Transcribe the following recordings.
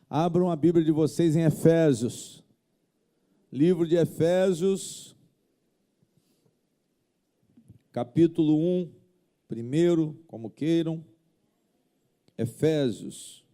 Abram a Bíblia de vocês em Efésios, livro de Efésios, capítulo 1, primeiro, como queiram, Efésios.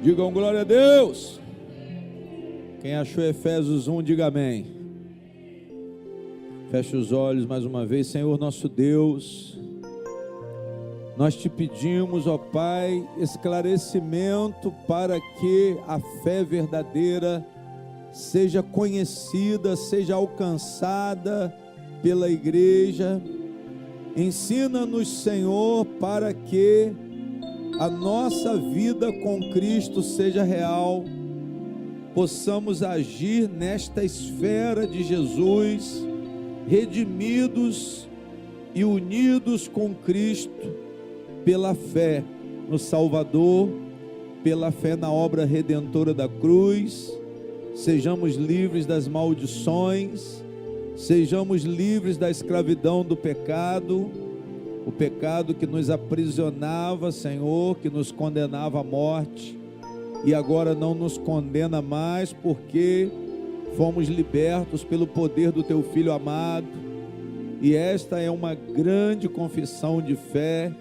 Digam glória a Deus. Quem achou Efésios 1, diga amém. Feche os olhos mais uma vez. Senhor nosso Deus, nós te pedimos, ó Pai, esclarecimento para que a fé verdadeira seja conhecida, seja alcançada pela igreja. Ensina-nos, Senhor, para que a nossa vida com Cristo seja real, possamos agir nesta esfera de Jesus, redimidos e unidos com Cristo, pela fé no Salvador, pela fé na obra redentora da cruz. Sejamos livres das maldições, sejamos livres da escravidão do pecado, o pecado que nos aprisionava, Senhor, que nos condenava à morte, e agora não nos condena mais, porque fomos libertos pelo poder do Teu Filho amado. E esta é uma grande confissão de fé,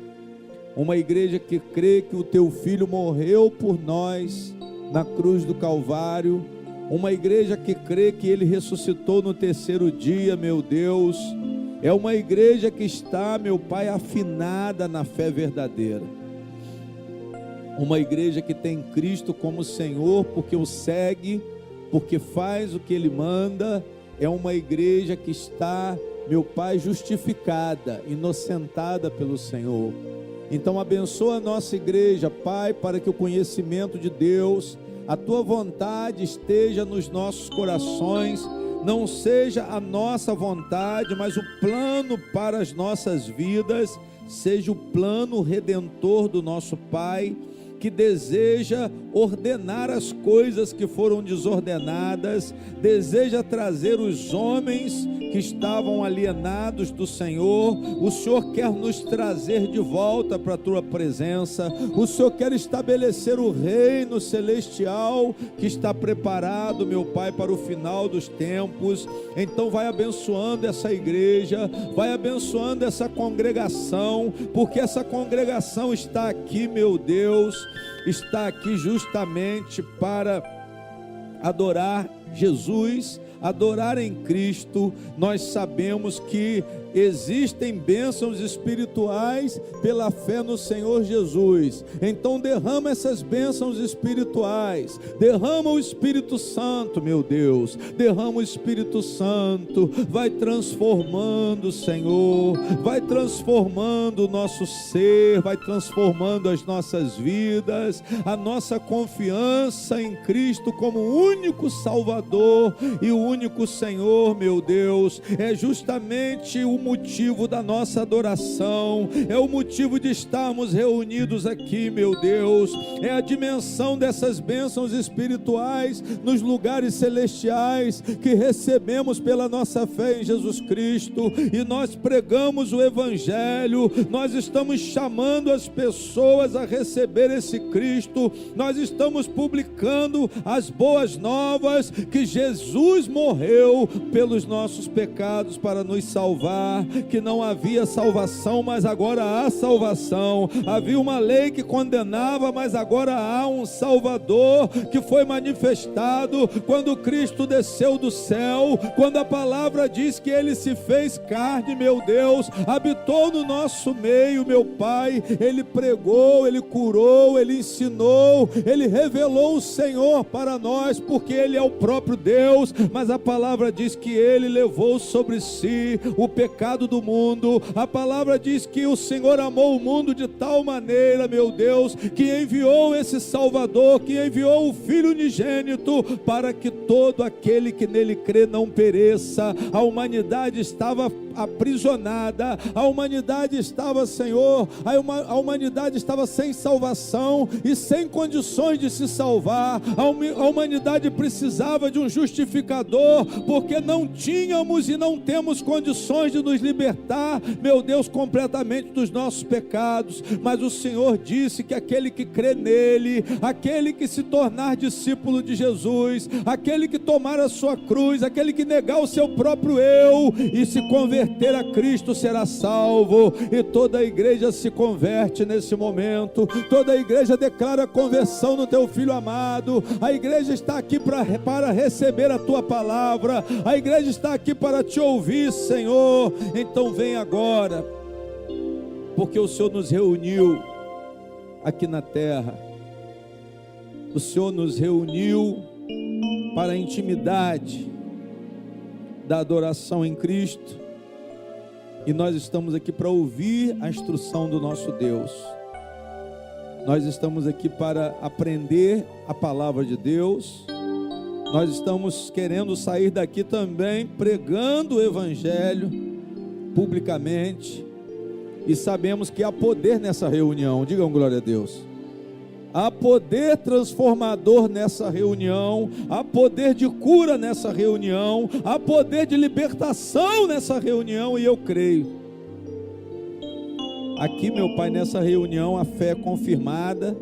uma igreja que crê que o Teu Filho morreu por nós na cruz do Calvário, uma igreja que crê que Ele ressuscitou no terceiro dia, meu Deus. É uma igreja que está, meu Pai, afinada na fé verdadeira. Uma igreja que tem Cristo como Senhor, porque o segue, porque faz o que Ele manda. É uma igreja que está, meu Pai, justificada, inocentada pelo Senhor. Então abençoa a nossa igreja, Pai, para que o conhecimento de Deus, a Tua vontade esteja nos nossos corações. Não seja a nossa vontade, mas o plano para as nossas vidas seja o plano redentor do nosso Pai, que deseja ordenar as coisas que foram desordenadas, deseja trazer os homens que estavam alienados do Senhor. O Senhor quer nos trazer de volta para a Tua presença. O Senhor quer estabelecer o reino celestial que está preparado, meu Pai, para o final dos tempos. Então vai abençoando essa igreja, vai abençoando essa congregação, porque essa congregação está aqui, meu Deus, está aqui justamente para adorar Jesus, adorar em Cristo. Nós sabemos que existem bênçãos espirituais pela fé no Senhor Jesus. Então derrama essas bênçãos espirituais, derrama o Espírito Santo, meu Deus, derrama o Espírito Santo, vai transformando, Senhor, vai transformando o nosso ser, vai transformando as nossas vidas, a nossa confiança em Cristo como o único Salvador e o único Senhor, meu Deus, é justamente o motivo da nossa adoração, é o motivo de estarmos reunidos aqui, meu Deus, é a dimensão dessas bênçãos espirituais nos lugares celestiais que recebemos pela nossa fé em Jesus Cristo. E nós pregamos o Evangelho, nós estamos chamando as pessoas a receber esse Cristo, nós estamos publicando as boas novas que Jesus morreu pelos nossos pecados para nos salvar, que não havia salvação, mas agora há salvação. Havia uma lei que condenava, mas agora há um Salvador que foi manifestado quando Cristo desceu do céu, quando a palavra diz que Ele se fez carne, meu Deus, habitou no nosso meio, meu Pai. Ele pregou, Ele curou, Ele ensinou, Ele revelou o Senhor para nós, porque Ele é o próprio Deus. Mas a palavra diz que Ele levou sobre si o pecado do mundo. A palavra diz que o Senhor amou o mundo de tal maneira, meu Deus, que enviou esse Salvador, que enviou o Filho unigênito, para que todo aquele que nele crê não pereça. A humanidade estava aprisionada, a humanidade estava, Senhor, a humanidade estava sem salvação e sem condições de se salvar. A humanidade precisava de um justificador, porque não tínhamos e não temos condições de nos libertar, meu Deus, completamente dos nossos pecados. Mas o Senhor disse que aquele que crê nele, aquele que se tornar discípulo de Jesus, aquele que tomar a sua cruz, aquele que negar o seu próprio eu e se converter a Cristo será salvo. E toda a igreja se converte nesse momento, toda a igreja declara a conversão no teu Filho amado. A igreja está aqui para receber a tua palavra, a igreja está aqui para te ouvir, Senhor. Então vem agora, porque o Senhor nos reuniu aqui na terra, o Senhor nos reuniu para a intimidade da adoração em Cristo, e nós estamos aqui para ouvir a instrução do nosso Deus. Nós estamos aqui para aprender a palavra de Deus. Nós estamos querendo sair daqui também pregando o Evangelho publicamente, e sabemos que há poder nessa reunião. Digam glória a Deus. Há poder transformador nessa reunião, há poder de cura nessa reunião, há poder de libertação nessa reunião, e eu creio. Aqui, meu Pai, nessa reunião a fé é confirmada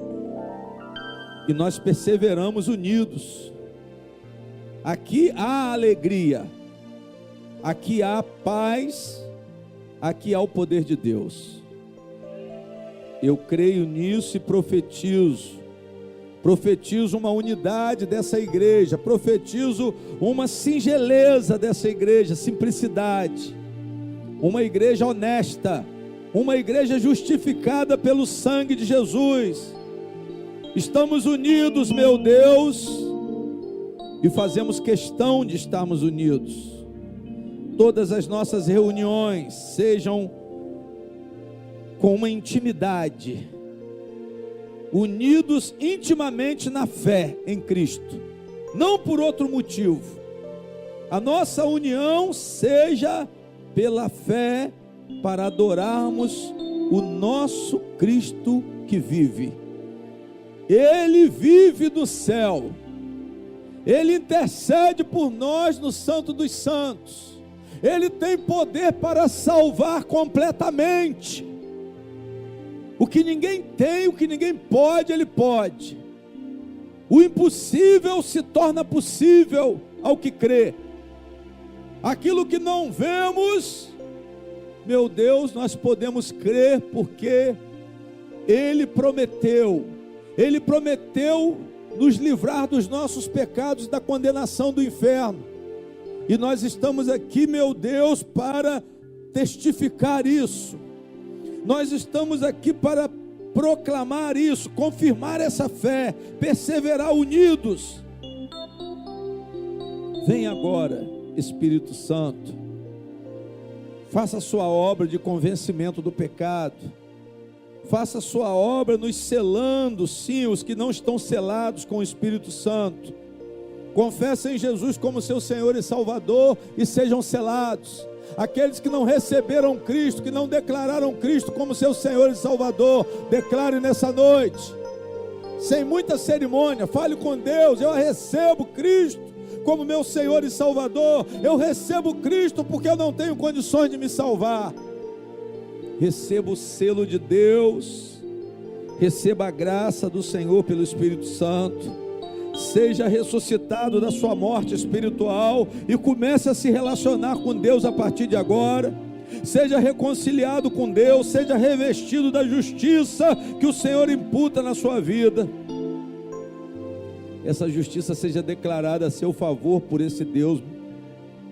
e nós perseveramos unidos. Aqui há alegria, aqui há paz, aqui há o poder de Deus. Eu creio nisso e profetizo uma unidade dessa igreja, profetizo uma singeleza dessa igreja, simplicidade, uma igreja honesta, uma igreja justificada pelo sangue de Jesus. Estamos unidos, meu Deus, e fazemos questão de estarmos unidos. Todas as nossas reuniões sejam com uma intimidade, unidos intimamente na fé em Cristo, não por outro motivo. A nossa união seja pela fé, para adorarmos o nosso Cristo que vive. Ele vive do céu, Ele intercede por nós no Santo dos Santos, Ele tem poder para salvar completamente. O que ninguém tem, o que ninguém pode, Ele pode. O impossível se torna possível ao que crê. Aquilo que não vemos, meu Deus, nós podemos crer, porque Ele prometeu nos livrar dos nossos pecados, da condenação do inferno. E nós estamos aqui, meu Deus, para testificar isso. Nós estamos aqui para proclamar isso, confirmar essa fé, perseverar unidos. Vem agora, Espírito Santo, faça a sua obra de convencimento do pecado, faça a sua obra nos selando, sim, os que não estão selados com o Espírito Santo. Confessem Jesus como seu Senhor e Salvador e sejam selados. Aqueles que não receberam Cristo, que não declararam Cristo como seu Senhor e Salvador, declare nessa noite, sem muita cerimônia, fale com Deus: eu recebo Cristo como meu Senhor e Salvador, eu recebo Cristo porque eu não tenho condições de me salvar. Receba o selo de Deus, receba a graça do Senhor pelo Espírito Santo, seja ressuscitado da sua morte espiritual e comece a se relacionar com Deus a partir de agora. Seja reconciliado com Deus, seja revestido da justiça que o Senhor imputa na sua vida. Essa justiça seja declarada a seu favor por esse Deus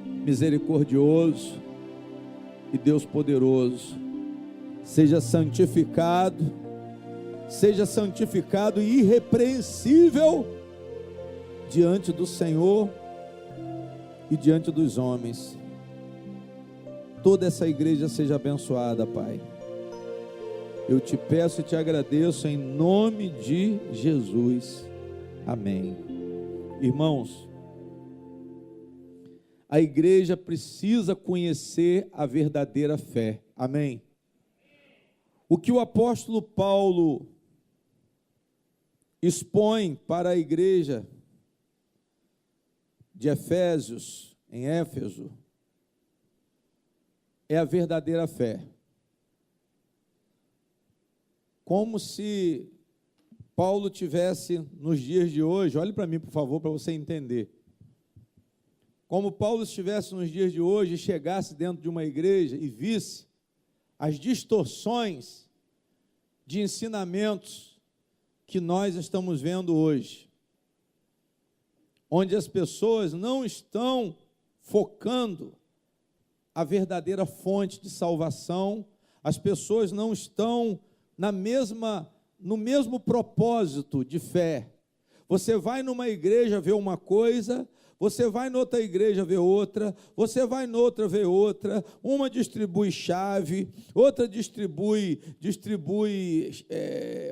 misericordioso e Deus poderoso. Seja santificado e irrepreensível diante do Senhor e diante dos homens. Toda essa igreja seja abençoada, Pai. Eu te peço e te agradeço em nome de Jesus. Amém. Irmãos, a igreja precisa conhecer a verdadeira fé. Amém. O que o apóstolo Paulo expõe para a igreja de Efésios, em Éfeso, é a verdadeira fé. Como se Paulo tivesse nos dias de hoje, olhe para mim, por favor, para você entender. Como Paulo estivesse nos dias de hoje e chegasse dentro de uma igreja e visse as distorções de ensinamentos que nós estamos vendo hoje, onde as pessoas não estão focando a verdadeira fonte de salvação, as pessoas não estão no mesmo propósito de fé. Você vai numa igreja ver uma coisa, você vai noutra igreja ver outra, você vai noutra ver outra, uma distribui chave, outra distribui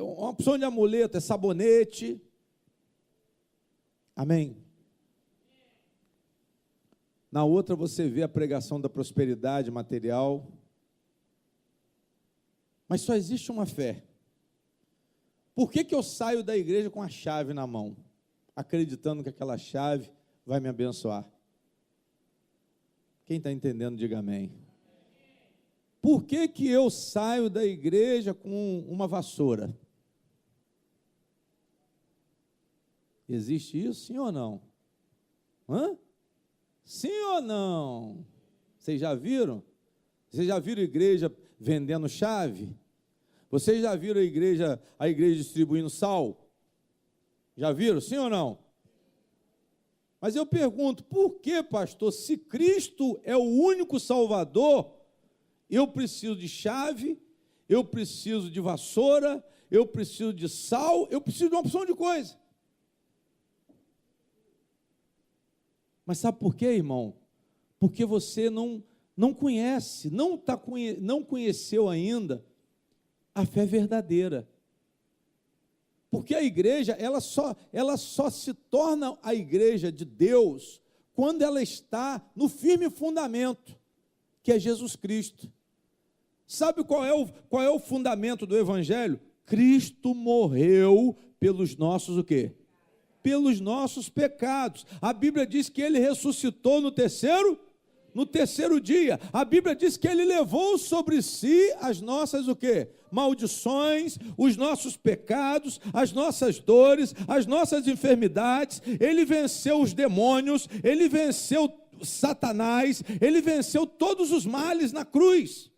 uma opção de amuleto, é sabonete. Amém? Na outra você vê a pregação da prosperidade material, mas só existe uma fé. Por que eu saio da igreja com a chave na mão, acreditando que aquela chave vai me abençoar? Quem está entendendo, diga amém. Por que eu saio da igreja com uma vassoura? Existe isso, sim ou não? Sim ou não? Vocês já viram? Vocês já viram igreja vendendo chave? Vocês já viram a igreja distribuindo sal? Já viram, sim ou não? Mas eu pergunto, por que, pastor, se Cristo é o único Salvador, eu preciso de chave, eu preciso de vassoura, eu preciso de sal, eu preciso de uma opção de coisa? Mas sabe por quê, irmão? Porque você não conhece, não conheceu ainda a fé verdadeira. Porque a igreja, ela só se torna a igreja de Deus quando ela está no firme fundamento, que é Jesus Cristo. Sabe qual é o fundamento do Evangelho? Cristo morreu pelos nossos o quê? Pelos nossos pecados. A Bíblia diz que Ele ressuscitou no terceiro dia. A Bíblia diz que Ele levou sobre si as nossas o quê? Maldições, os nossos pecados, as nossas dores, as nossas enfermidades. Ele venceu os demônios, Ele venceu Satanás, Ele venceu todos os males na cruz.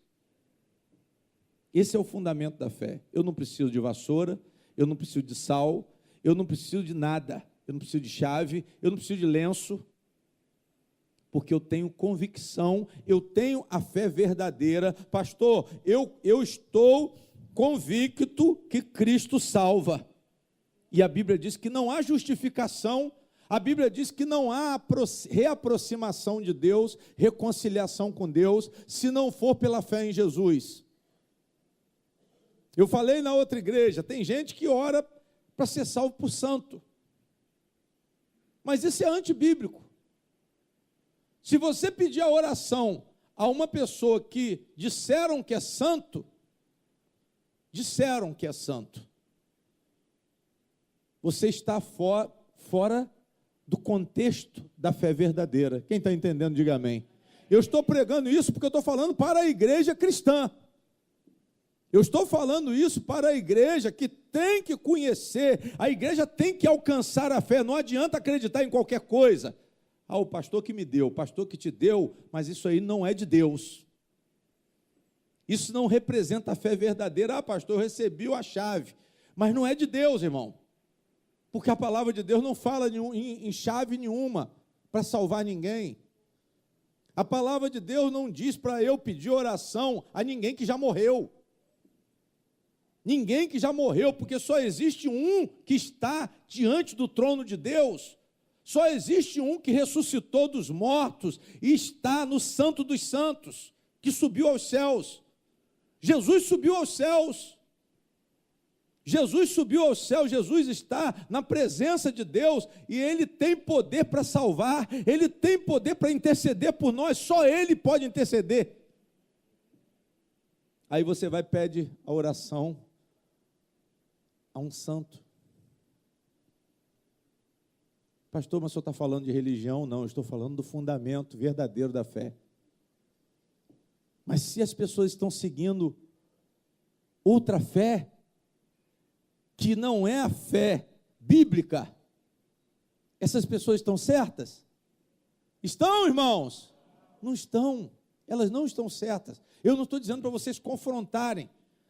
Esse é o fundamento da fé. Eu não preciso de vassoura, eu não preciso de sal, eu não preciso de nada, eu não preciso de chave, eu não preciso de lenço, porque eu tenho convicção, eu tenho a fé verdadeira. Pastor, eu estou convicto que Cristo salva, e a Bíblia diz que não há justificação, a Bíblia diz que não há reaproximação de Deus, reconciliação com Deus, se não for pela fé em Jesus. Eu falei na outra igreja, tem gente que ora para ser salvo por santo, mas isso é antibíblico. Se você pedir a oração a uma pessoa que disseram que é santo, você está fora do contexto da fé verdadeira. Quem está entendendo, diga amém. Eu estou pregando isso porque eu estou falando para a igreja cristã. Eu estou falando isso para a igreja que tem que conhecer, a igreja tem que alcançar a fé. Não adianta acreditar em qualquer coisa. Ah, o pastor que me deu, o pastor que te deu, mas isso aí não é de Deus. Isso não representa a fé verdadeira. Ah, pastor, eu recebi a chave, mas não é de Deus, irmão. Porque a palavra de Deus não fala em chave nenhuma para salvar ninguém. A palavra de Deus não diz para eu pedir oração a ninguém que já morreu. Ninguém que já morreu, porque só existe um que está diante do trono de Deus. Só existe um que ressuscitou dos mortos e está no Santo dos Santos, que subiu aos céus. Jesus subiu aos céus. Jesus subiu aos céus, Jesus está na presença de Deus e Ele tem poder para salvar, Ele tem poder para interceder por nós, só Ele pode interceder. Aí você vai e pede a oração a um santo. Pastor, mas o senhor está falando de religião? Não, eu estou falando do fundamento verdadeiro da fé. Mas se as pessoas estão seguindo outra fé, que não é a fé bíblica, essas pessoas estão certas? Estão, irmãos? Não estão, elas não estão certas. Eu não estou dizendo para vocês confrontarem,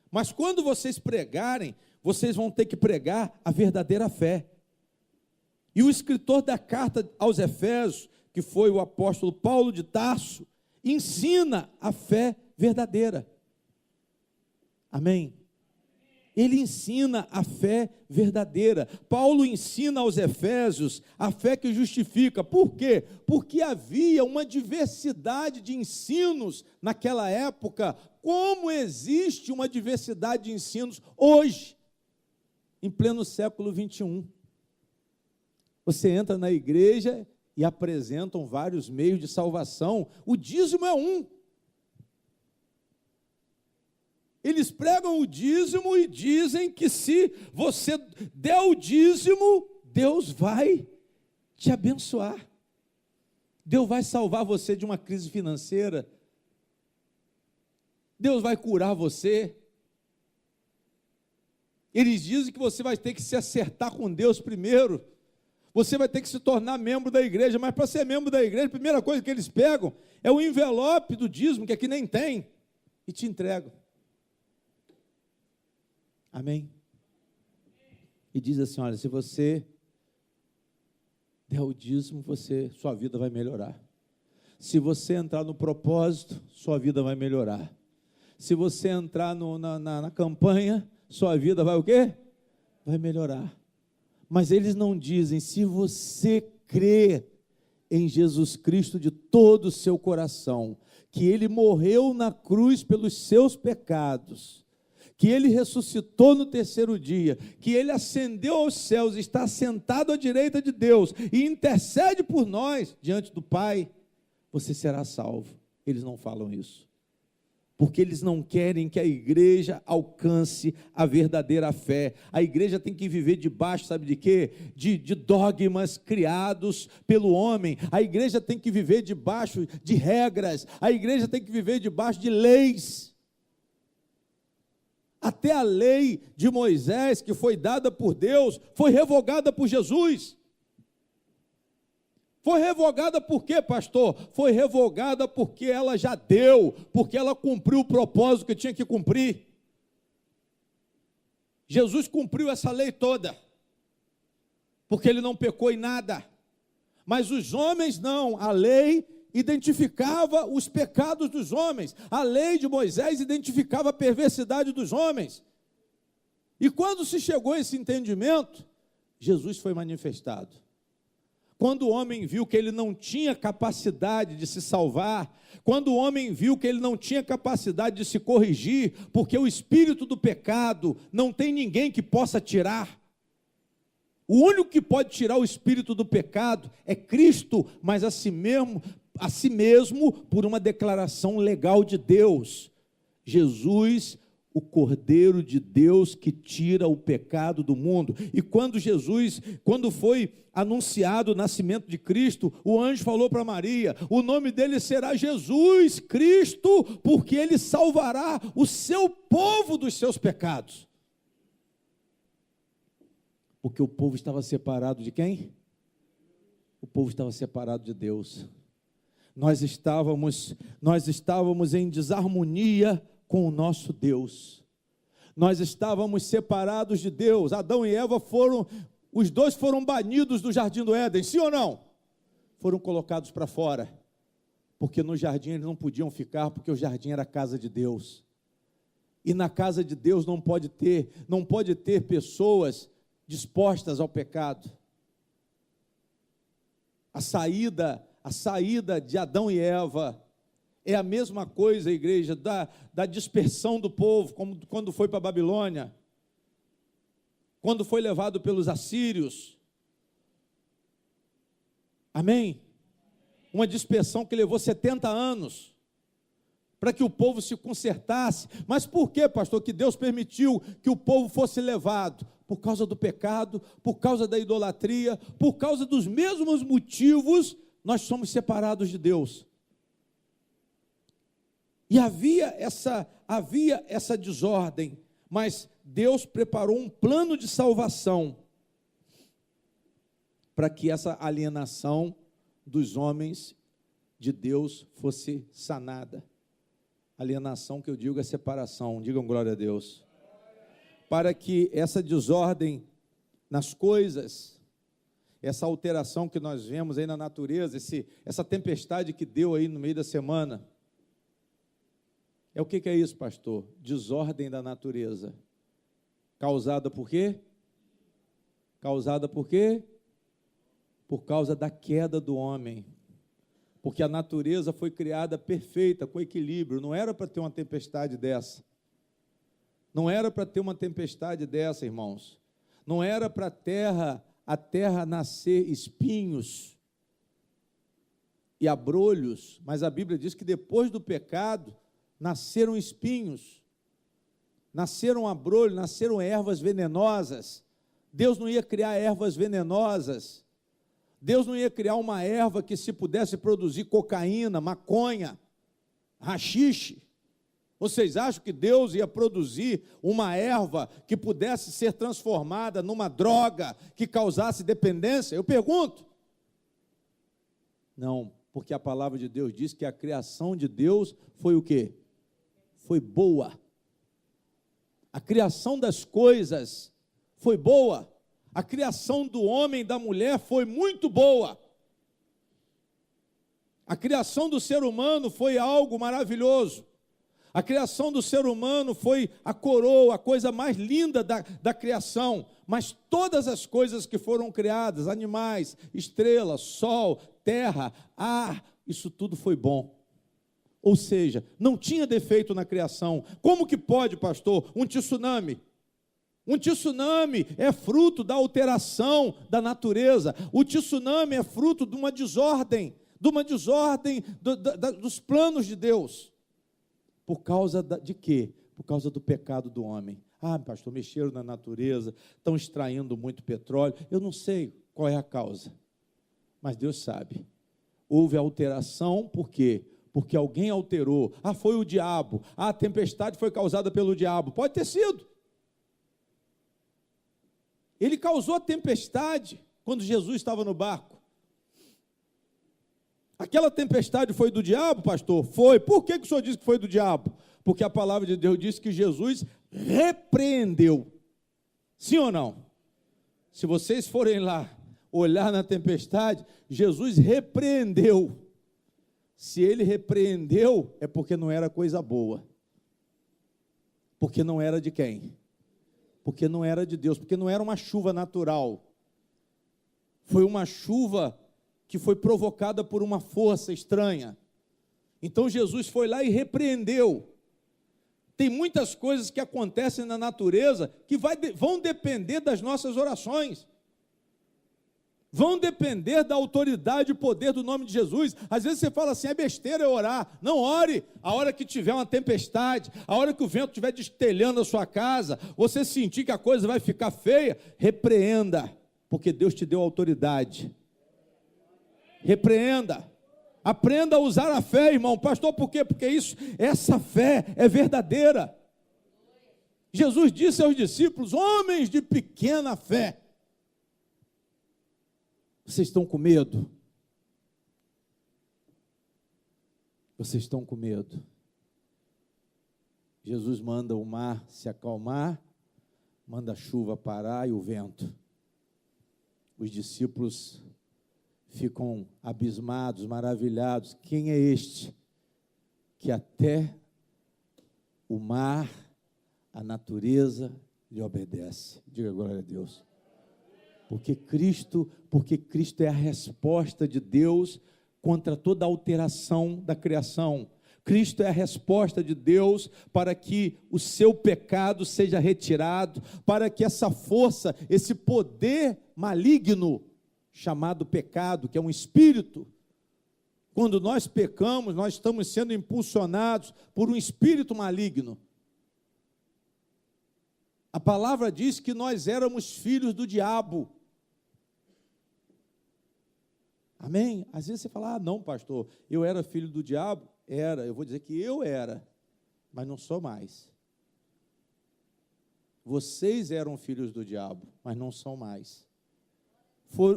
mas quando vocês pregarem, vocês vão ter que pregar a verdadeira fé. E o escritor da carta aos Efésios, que foi o apóstolo Paulo de Tarso, ensina a fé verdadeira. Amém? Ele ensina a fé verdadeira. Paulo ensina aos Efésios a fé que justifica. Por quê? Porque havia uma diversidade de ensinos naquela época, como existe uma diversidade de ensinos hoje, em pleno século 21. Você entra na igreja e apresentam vários meios de salvação. O dízimo é um. Eles pregam o dízimo e dizem que se você der o dízimo, Deus vai te abençoar. Deus vai salvar você de uma crise financeira. Deus vai curar você. Eles dizem que você vai ter que se acertar com Deus primeiro. Você vai ter que se tornar membro da igreja, mas para ser membro da igreja, a primeira coisa que eles pegam é o envelope do dízimo, que aqui nem tem, e te entregam. Amém? E diz assim, olha, se você der o dízimo, sua vida vai melhorar. Se você entrar no propósito, sua vida vai melhorar. Se você entrar na campanha, sua vida vai o quê? Vai melhorar. Mas eles não dizem, se você crê em Jesus Cristo de todo o seu coração, que Ele morreu na cruz pelos seus pecados, que Ele ressuscitou no terceiro dia, que Ele ascendeu aos céus, está sentado à direita de Deus e intercede por nós diante do Pai, você será salvo. Eles não falam isso, porque eles não querem que a igreja alcance a verdadeira fé. A igreja tem que viver debaixo, sabe de quê? De dogmas criados pelo homem. A igreja tem que viver debaixo de regras. A igreja tem que viver debaixo de leis. Até a lei de Moisés, que foi dada por Deus, foi revogada por Jesus. Foi revogada por quê, pastor? Foi revogada porque ela já deu, porque ela cumpriu o propósito que tinha que cumprir. Jesus cumpriu essa lei toda, porque Ele não pecou em nada. Mas os homens não, a lei identificava os pecados dos homens. A lei de Moisés identificava a perversidade dos homens. E quando se chegou a esse entendimento, Jesus foi manifestado. Quando o homem viu que ele não tinha capacidade de se salvar, quando o homem viu que ele não tinha capacidade de se corrigir, porque o espírito do pecado não tem ninguém que possa tirar. O único que pode tirar o espírito do pecado é Cristo, mas a si mesmo por uma declaração legal de Deus. Jesus o Cordeiro de Deus que tira o pecado do mundo. E quando foi anunciado o nascimento de Cristo, o anjo falou para Maria: o nome dele será Jesus Cristo, porque ele salvará o seu povo dos seus pecados. Porque o povo estava separado de quem? O povo estava separado de Deus. Nós estávamos em desarmonia com o nosso Deus. Nós estávamos separados de Deus. Adão e Eva os dois foram banidos do jardim do Éden, sim ou não? Foram colocados para fora, porque no jardim eles não podiam ficar, porque o jardim era a casa de Deus. E na casa de Deus não pode ter pessoas dispostas ao pecado. A saída de Adão e Eva é a mesma coisa, igreja, da dispersão do povo, como quando foi para a Babilônia, quando foi levado pelos assírios. Amém? Uma dispersão que levou 70 anos, para que o povo se consertasse. Mas por que, pastor, que Deus permitiu que o povo fosse levado? Por causa do pecado, por causa da idolatria, por causa dos mesmos motivos, nós somos separados de Deus. E havia essa desordem, mas Deus preparou um plano de salvação para que essa alienação dos homens de Deus fosse sanada. Alienação que eu digo é separação, digam glória a Deus. Para que essa desordem nas coisas, essa alteração que nós vemos aí na natureza, essa tempestade que deu aí no meio da semana, o que é isso, pastor? Desordem da natureza. Causada por quê? Causada por quê? Por causa da queda do homem. Porque a natureza foi criada perfeita, com equilíbrio. Não era para ter uma tempestade dessa. Não era para ter uma tempestade dessa, irmãos. Não era para a terra nascer espinhos e abrolhos, mas a Bíblia diz que depois do pecado nasceram espinhos, nasceram abrolhos, nasceram ervas venenosas. Deus não ia criar ervas venenosas. Deus não ia criar uma erva que se pudesse produzir cocaína, maconha, haxixe. Vocês acham que Deus ia produzir uma erva que pudesse ser transformada numa droga que causasse dependência? Eu pergunto. Não, porque a palavra de Deus diz que a criação de Deus foi o quê? Foi boa. A criação das coisas foi boa. A criação do homem e da mulher foi muito boa. A criação do ser humano foi algo maravilhoso. A criação do ser humano foi a coroa, a coisa mais linda da criação. Mas todas as coisas que foram criadas, animais, estrelas, sol, terra, ar, isso tudo foi bom. Ou seja, não tinha defeito na criação. Como que pode, pastor, um tsunami? Um tsunami é fruto da alteração da natureza. O tsunami é fruto de uma desordem dos planos de Deus. Por causa de quê? Por causa do pecado do homem. Ah, pastor, mexeram na natureza, estão extraindo muito petróleo. Eu não sei qual é a causa, mas Deus sabe. Houve alteração, por quê? Porque alguém alterou. Ah, foi o diabo. Ah, a tempestade foi causada pelo diabo. Pode ter sido. Ele causou a tempestade quando Jesus estava no barco. Aquela tempestade foi do diabo, pastor? Foi. Por que o senhor disse que foi do diabo? Porque a palavra de Deus diz que Jesus repreendeu. Sim ou não? Se vocês forem lá olhar na tempestade, Jesus repreendeu. Se ele repreendeu, é porque não era coisa boa. Porque não era de quem? Porque não era de Deus, porque não era uma chuva natural. Foi uma chuva que foi provocada por uma força estranha. Então Jesus foi lá e repreendeu. Tem muitas coisas que acontecem na natureza que vão depender das nossas orações. vão depender da autoridade e poder do nome de Jesus. Às vezes você fala assim, é besteira eu orar. Não ore. A hora que tiver uma tempestade, a hora que o vento estiver destelhando a sua casa, você sentir que a coisa vai ficar feia, repreenda, porque Deus te deu autoridade. Repreenda. Aprenda a usar a fé, irmão. Pastor, por quê? Porque essa fé é verdadeira. Jesus disse aos discípulos, homens de pequena fé, vocês estão com medo? Vocês estão com medo? Jesus manda o mar se acalmar, manda a chuva parar e o vento. Os discípulos ficam abismados, maravilhados. Quem é este que até o mar, a natureza lhe obedece? Diga glória a Deus. Porque Cristo é a resposta de Deus contra toda alteração da criação. Cristo é a resposta de Deus para que o seu pecado seja retirado, para que essa força, esse poder maligno, chamado pecado, que é um espírito, quando nós pecamos, nós estamos sendo impulsionados por um espírito maligno. A palavra diz que nós éramos filhos do diabo. Amém? Às vezes você fala, não pastor, eu era filho do diabo. Era, eu vou dizer que eu era, mas não sou mais. Vocês eram filhos do diabo, mas não são mais.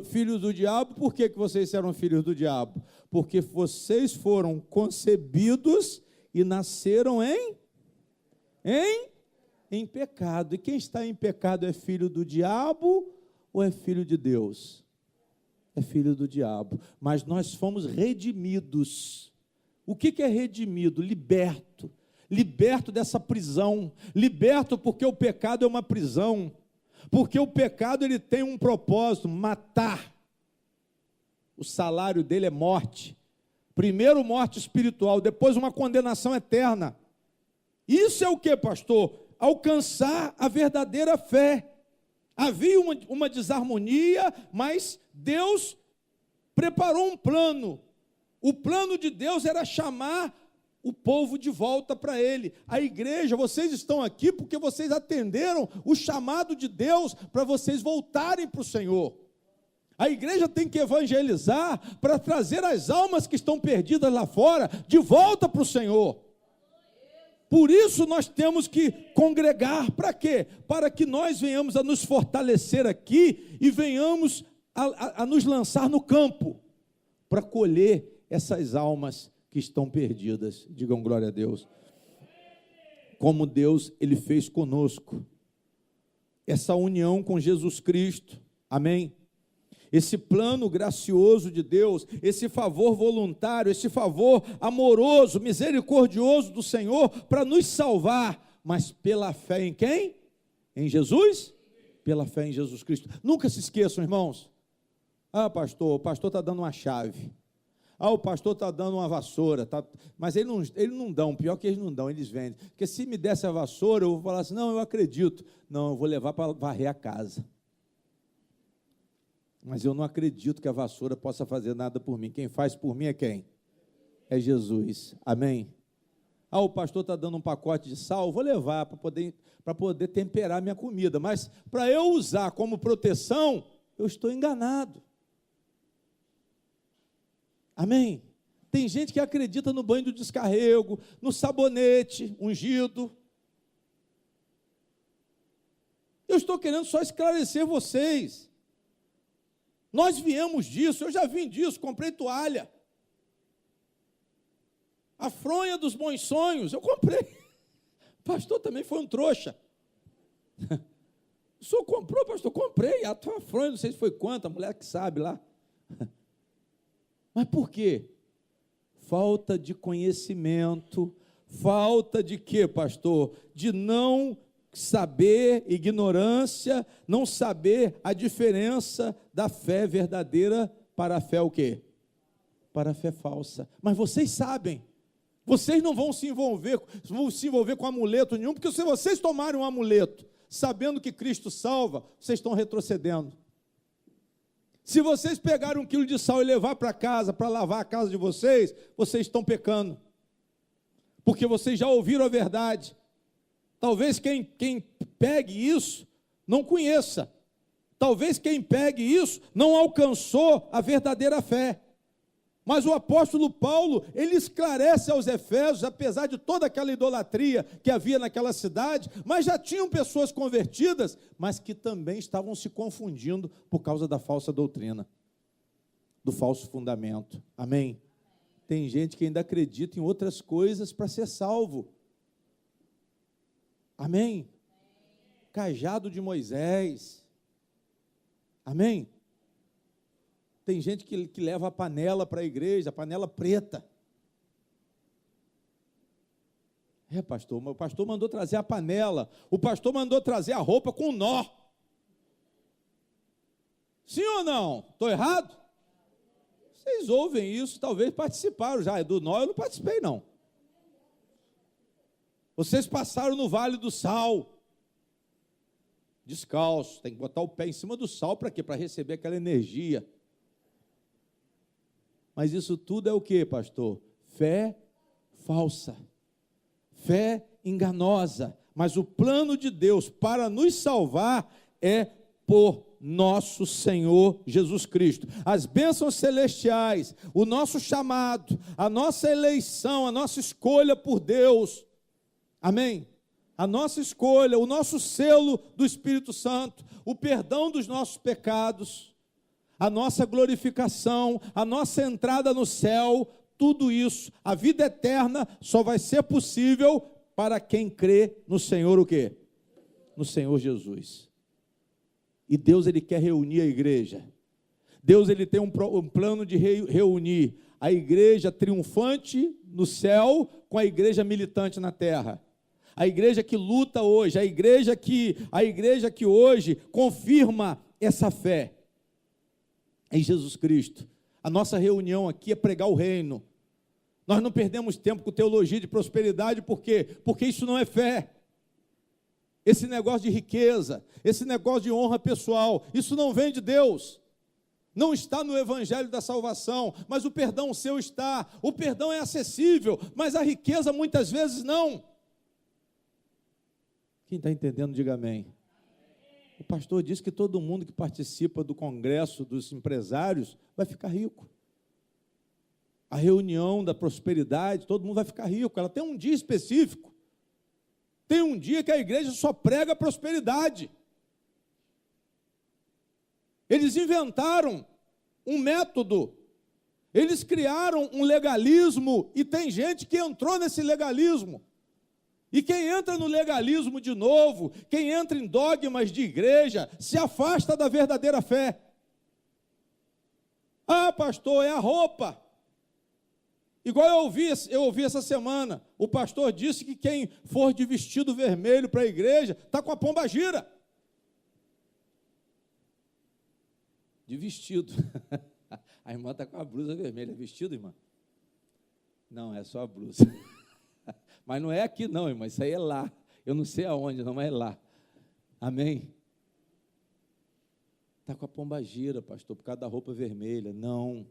Filhos do diabo, por que vocês eram filhos do diabo? Porque vocês foram concebidos e nasceram em pecado. E quem está em pecado é filho do diabo ou é filho de Deus? É filho do diabo. Mas nós fomos redimidos. O que é redimido? Liberto. Liberto dessa prisão. Liberto porque o pecado é uma prisão. Porque o pecado ele tem um propósito, matar. O salário dele é morte. Primeiro morte espiritual, depois uma condenação eterna. Isso é o que, pastor? Alcançar a verdadeira fé. Havia uma desarmonia, mas Deus preparou um plano. O plano de Deus era chamar o povo de volta para Ele. A igreja, vocês estão aqui porque vocês atenderam o chamado de Deus para vocês voltarem para o Senhor. A igreja tem que evangelizar para trazer as almas que estão perdidas lá fora de volta para o Senhor. Por isso nós temos que congregar. Para quê? Para que nós venhamos a nos fortalecer aqui e venhamos a nos lançar no campo para colher essas almas que estão perdidas. Digam glória a Deus. Como Deus, Ele fez conosco essa união com Jesus Cristo. Amém? Esse plano gracioso de Deus, esse favor voluntário, esse favor amoroso, misericordioso do Senhor para nos salvar, mas pela fé em quem? Em Jesus? Pela fé em Jesus Cristo. Nunca se esqueçam, irmãos. Ah, pastor, o pastor está dando uma chave. Ah, o pastor está dando uma vassoura, mas eles não dão, pior que eles não dão, eles vendem. Porque se me desse a vassoura, eu vou falar assim, não, eu acredito. Não, eu vou levar para varrer a casa. Mas eu não acredito que a vassoura possa fazer nada por mim. Quem faz por mim é quem? É Jesus. Amém? Ah, o pastor está dando um pacote de sal, vou levar para poder temperar minha comida. Mas para eu usar como proteção, eu estou enganado. Amém? Tem gente que acredita no banho do descarrego, no sabonete ungido. Eu estou querendo só esclarecer vocês. Nós viemos disso, eu já vim disso, comprei toalha. A fronha dos bons sonhos, eu comprei. O pastor também foi um trouxa. O senhor comprou, pastor? Comprei. A tua fronha, não sei se foi quanto, a mulher que sabe lá. Mas por quê? Falta de conhecimento. Falta de quê, pastor? De não saber, ignorância, não saber a diferença da fé verdadeira para a fé o quê? Para a fé falsa. Mas vocês sabem, vocês não vão se envolver com amuleto nenhum, porque se vocês tomarem um amuleto, sabendo que Cristo salva, vocês estão retrocedendo. Se vocês pegarem 1 quilo de sal e levar para casa, para lavar a casa de vocês, vocês estão pecando. Porque vocês já ouviram a verdade. Talvez quem pegue isso não conheça. Talvez quem pegue isso não alcançou a verdadeira fé. Mas o apóstolo Paulo, ele esclarece aos Efésios, apesar de toda aquela idolatria que havia naquela cidade, mas já tinham pessoas convertidas, mas que também estavam se confundindo por causa da falsa doutrina, do falso fundamento. Amém? Tem gente que ainda acredita em outras coisas para ser salvo. Amém? Cajado de Moisés. Amém? Tem gente que leva a panela para a igreja, a panela preta. Pastor, o pastor mandou trazer a panela, o pastor mandou trazer a roupa com nó. Sim ou não? Estou errado? Vocês ouvem isso, talvez participaram já. Do nó eu não participei, não. Vocês passaram no Vale do Sal, descalço, tem que botar o pé em cima do sal, para quê? Para receber aquela energia. Mas isso tudo é o que, pastor? Fé falsa, fé enganosa. Mas o plano de Deus para nos salvar é por nosso Senhor Jesus Cristo. As bênçãos celestiais, o nosso chamado, a nossa eleição, a nossa escolha por Deus. Amém? A nossa escolha, o nosso selo do Espírito Santo, o perdão dos nossos pecados, a nossa glorificação, a nossa entrada no céu, tudo isso, a vida eterna só vai ser possível para quem crê no Senhor o quê? No Senhor Jesus. E Deus, Ele quer reunir a igreja. Deus, Ele tem um plano de reunir a igreja triunfante no céu com a igreja militante na terra. A igreja que luta hoje, a igreja que hoje confirma essa fé em Jesus Cristo. A nossa reunião aqui é pregar o reino. Nós não perdemos tempo com teologia de prosperidade, por quê? Porque isso não é fé. Esse negócio de riqueza, esse negócio de honra pessoal, isso não vem de Deus. Não está no evangelho da salvação, mas o perdão seu está. O perdão é acessível, mas a riqueza muitas vezes não. Quem está entendendo, diga amém. O pastor disse que todo mundo que participa do congresso dos empresários vai ficar rico. A reunião da prosperidade, todo mundo vai ficar rico. Ela tem um dia específico. Tem um dia que a igreja só prega prosperidade. Eles inventaram um método. Eles criaram um legalismo e tem gente que entrou nesse legalismo. E quem entra no legalismo de novo, quem entra em dogmas de igreja, se afasta da verdadeira fé. Ah, pastor, é a roupa. Igual eu ouvi essa semana, o pastor disse que quem for de vestido vermelho para a igreja, está com a pomba gira. De vestido. A irmã está com a blusa vermelha. É vestido, irmã? Não, é só a blusa. Mas não é aqui não, irmão, isso aí é lá. Eu não sei aonde, não, mas é lá. Amém? Está com a pomba gira, pastor, por causa da roupa vermelha. Não.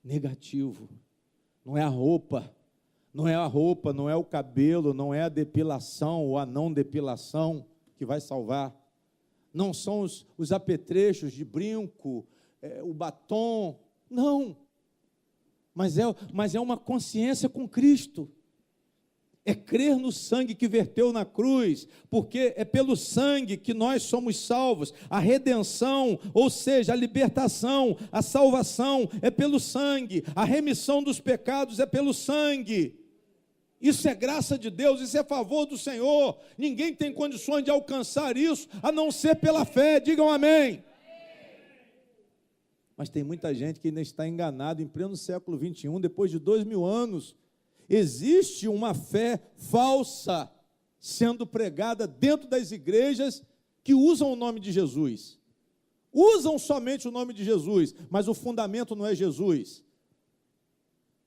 Negativo. Não é a roupa. Não é a roupa, não é o cabelo, não é a depilação ou a não depilação que vai salvar. Não são os apetrechos de brinco, o batom. Não. Mas é uma consciência com Cristo. É crer no sangue que verteu na cruz, porque é pelo sangue que nós somos salvos. A redenção, ou seja, a libertação, a salvação é pelo sangue. A remissão dos pecados é pelo sangue. Isso é graça de Deus, isso é favor do Senhor. Ninguém tem condições de alcançar isso, a não ser pela fé. Digam amém. Mas tem muita gente que ainda está enganada em pleno século 21, depois de 2000 anos. Existe uma fé falsa sendo pregada dentro das igrejas que usam o nome de Jesus. Usam somente o nome de Jesus, mas o fundamento não é Jesus.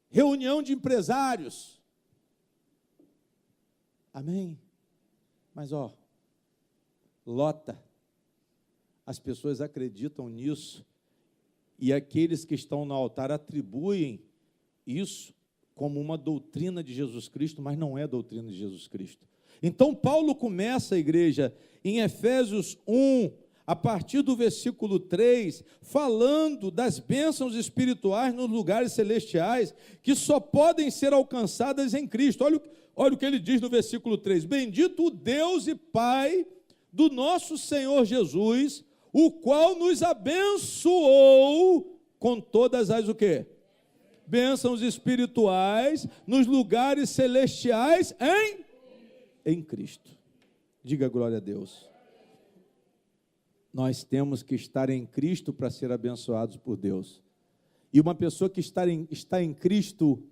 Reunião de empresários. Amém? Mas lota. as pessoas acreditam nisso e aqueles que estão no altar atribuem isso como uma doutrina de Jesus Cristo, mas não é doutrina de Jesus Cristo. Então, Paulo começa, a igreja, em Efésios 1, a partir do versículo 3, falando das bênçãos espirituais nos lugares celestiais, que só podem ser alcançadas em Cristo. Olha o que ele diz no versículo 3: bendito o Deus e Pai do nosso Senhor Jesus, o qual nos abençoou com todas as o quê? Bênçãos espirituais nos lugares celestiais em Cristo. Diga glória a Deus. Nós temos que estar em Cristo para ser abençoados por Deus. E uma pessoa que está em Cristo,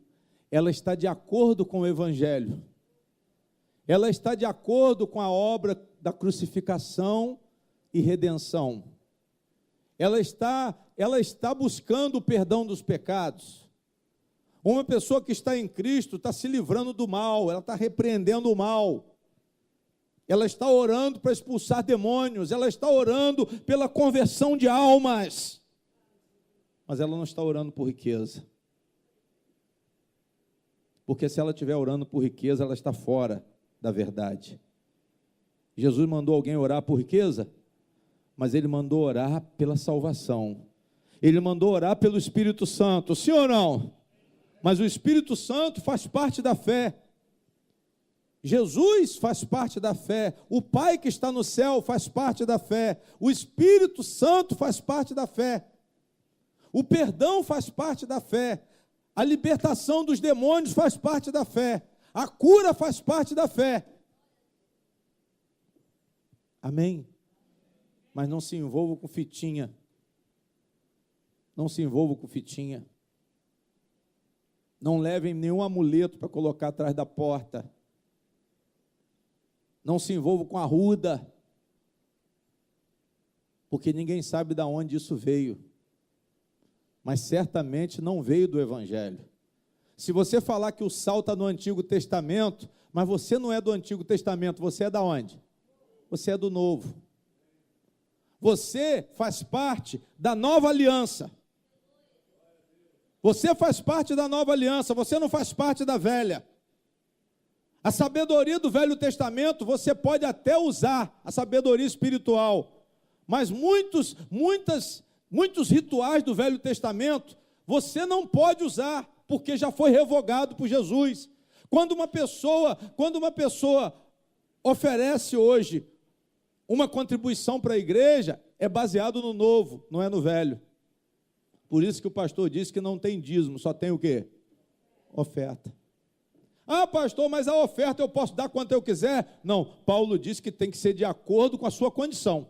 ela está de acordo com o Evangelho. Ela está de acordo com a obra da crucificação e redenção. Ela está buscando o perdão dos pecados. Uma pessoa que está em Cristo está se livrando do mal, ela está repreendendo o mal. Ela está orando para expulsar demônios, ela está orando pela conversão de almas. Mas ela não está orando por riqueza. Porque se ela estiver orando por riqueza, ela está fora da verdade. Jesus mandou alguém orar por riqueza, mas ele mandou orar pela salvação. Ele mandou orar pelo Espírito Santo, sim ou não? Mas o Espírito Santo faz parte da fé. Jesus faz parte da fé. O Pai que está no céu faz parte da fé. O Espírito Santo faz parte da fé. O perdão faz parte da fé. A libertação dos demônios faz parte da fé. A cura faz parte da fé. Amém? Mas não se envolva com fitinha. Não se envolva com fitinha. Não levem nenhum amuleto para colocar atrás da porta. Não se envolva com arruda. Porque ninguém sabe de onde isso veio. Mas certamente não veio do Evangelho. Se você falar que o sal está no Antigo Testamento, mas você não é do Antigo Testamento, você é da onde? Você é do Novo. Você faz parte da nova aliança. Você faz parte da nova aliança, você não faz parte da velha. A sabedoria do Velho Testamento, você pode até usar, a sabedoria espiritual, mas muitos rituais do Velho Testamento, você não pode usar, porque já foi revogado por Jesus. Quando uma pessoa oferece hoje uma contribuição para a igreja, é baseado no novo, não é no velho. Por isso que o pastor disse que não tem dízimo, só tem o quê? Oferta. Ah, pastor, mas a oferta eu posso dar quanto eu quiser? Não, Paulo disse que tem que ser de acordo com a sua condição.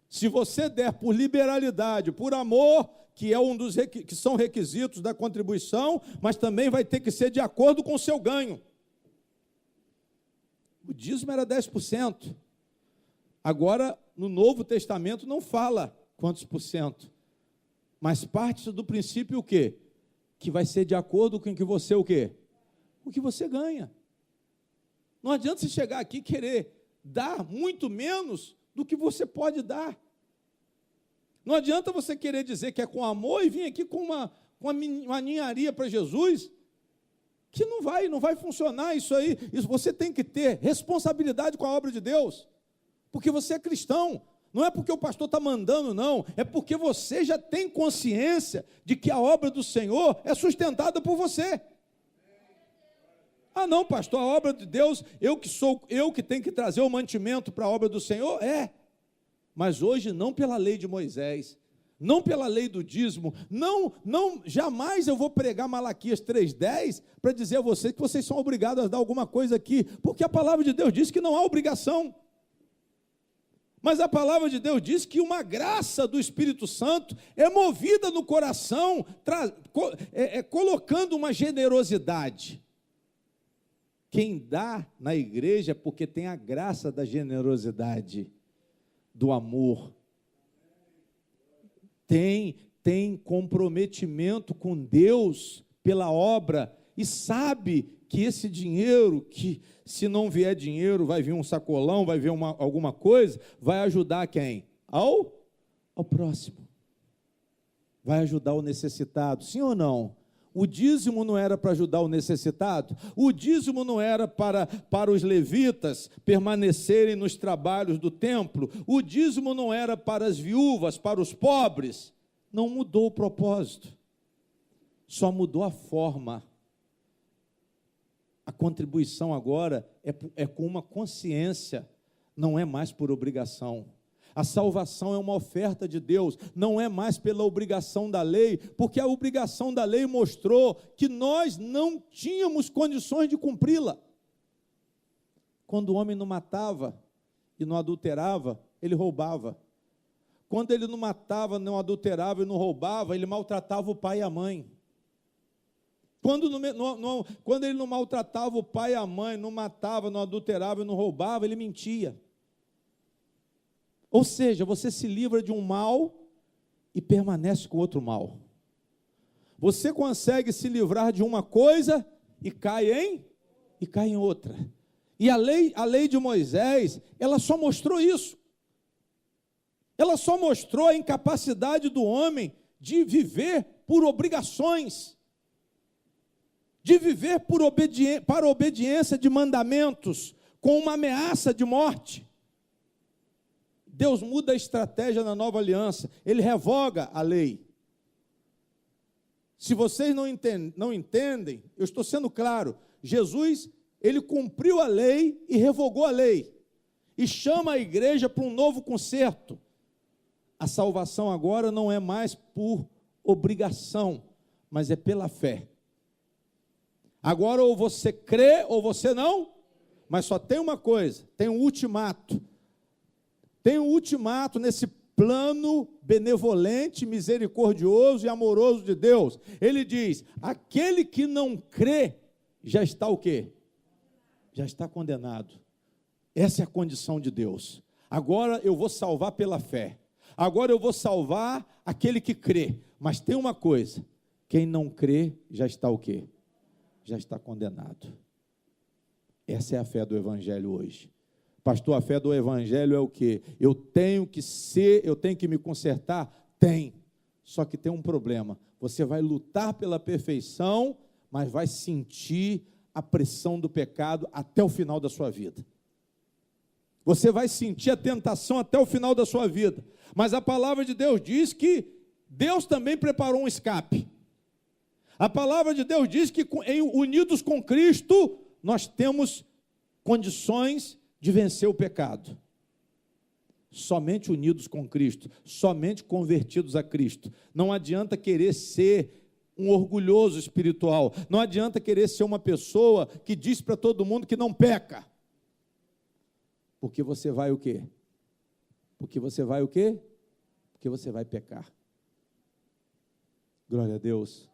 Se você der por liberalidade, por amor, que é que são requisitos da contribuição, mas também vai ter que ser de acordo com o seu ganho. O dízimo era 10%. Agora, no Novo Testamento não fala quantos por cento. Mas parte do princípio o quê? Que vai ser de acordo com o que você o quê? O que você ganha. Não adianta você chegar aqui e querer dar muito menos do que você pode dar. Não adianta você querer dizer que é com amor e vir aqui com uma ninharia para Jesus, que não vai funcionar isso aí. Isso, você tem que ter responsabilidade com a obra de Deus, porque você é cristão. Não é porque o pastor está mandando, não. É porque você já tem consciência de que a obra do Senhor é sustentada por você. Ah, não, pastor, a obra de Deus, eu que tenho que trazer o mantimento para a obra do Senhor? É. Mas hoje não pela lei de Moisés, não pela lei do dízimo, jamais eu vou pregar Malaquias 3:10 para dizer a vocês que vocês são obrigados a dar alguma coisa aqui, porque a palavra de Deus diz que não há obrigação. Mas a palavra de Deus diz que uma graça do Espírito Santo é movida no coração, colocando uma generosidade. Quem dá na igreja é porque tem a graça da generosidade, do amor. Tem comprometimento com Deus pela obra e sabe que esse dinheiro, que se não vier dinheiro, vai vir um sacolão, vai vir alguma coisa, vai ajudar quem? Ao próximo. Vai ajudar o necessitado, sim ou não? O dízimo não era para ajudar o necessitado? O dízimo não era para os levitas permanecerem nos trabalhos do templo? O dízimo não era para as viúvas, para os pobres? Não mudou o propósito, só mudou a forma. A contribuição agora é com uma consciência, não é mais por obrigação. A salvação é uma oferta de Deus, não é mais pela obrigação da lei, porque a obrigação da lei mostrou que nós não tínhamos condições de cumpri-la. Quando o homem não matava e não adulterava, ele roubava. Quando ele não matava, não adulterava e não roubava, ele maltratava o pai e a mãe. Quando ele não maltratava o pai e a mãe, não matava, não adulterava e não roubava, ele mentia. Ou seja, você se livra de um mal e permanece com outro mal. Você consegue se livrar de uma coisa e cai em outra. E a lei de Moisés, ela só mostrou isso. Ela só mostrou a incapacidade do homem de viver por obrigações, de viver para obediência de mandamentos, com uma ameaça de morte. Deus muda a estratégia na nova aliança, Ele revoga a lei. Se vocês não entendem, eu estou sendo claro, Jesus, Ele cumpriu a lei e revogou a lei, e chama a igreja para um novo concerto. A salvação agora não é mais por obrigação, mas é pela fé. Agora ou você crê ou você não, mas só tem uma coisa, tem um ultimato. Tem um ultimato nesse plano benevolente, misericordioso e amoroso de Deus. Ele diz, aquele que não crê, já está o quê? Já está condenado. Essa é a condição de Deus. Agora eu vou salvar pela fé. Agora eu vou salvar aquele que crê. Mas tem uma coisa, quem não crê, já está o quê? Já está condenado. Essa é a fé do Evangelho hoje. Pastor, a fé do Evangelho é o quê? Eu tenho que me consertar? Tem. Só que tem um problema. Você vai lutar pela perfeição, mas vai sentir a pressão do pecado até o final da sua vida. Você vai sentir a tentação até o final da sua vida. Mas a palavra de Deus diz que Deus também preparou um escape. A palavra de Deus diz que, unidos com Cristo, nós temos condições de vencer o pecado. Somente unidos com Cristo, somente convertidos a Cristo. Não adianta querer ser um orgulhoso espiritual, não adianta querer ser uma pessoa que diz para todo mundo que não peca. Porque você vai o quê? Porque você vai o quê? Porque você vai pecar. Glória a Deus.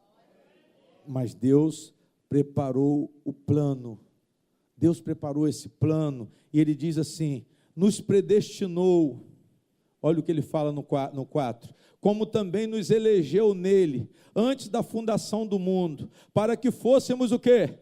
Mas Deus preparou o plano. Deus preparou esse plano, e Ele diz assim, nos predestinou, olha o que Ele fala no 4, como também nos elegeu nele, antes da fundação do mundo, para que fôssemos o quê?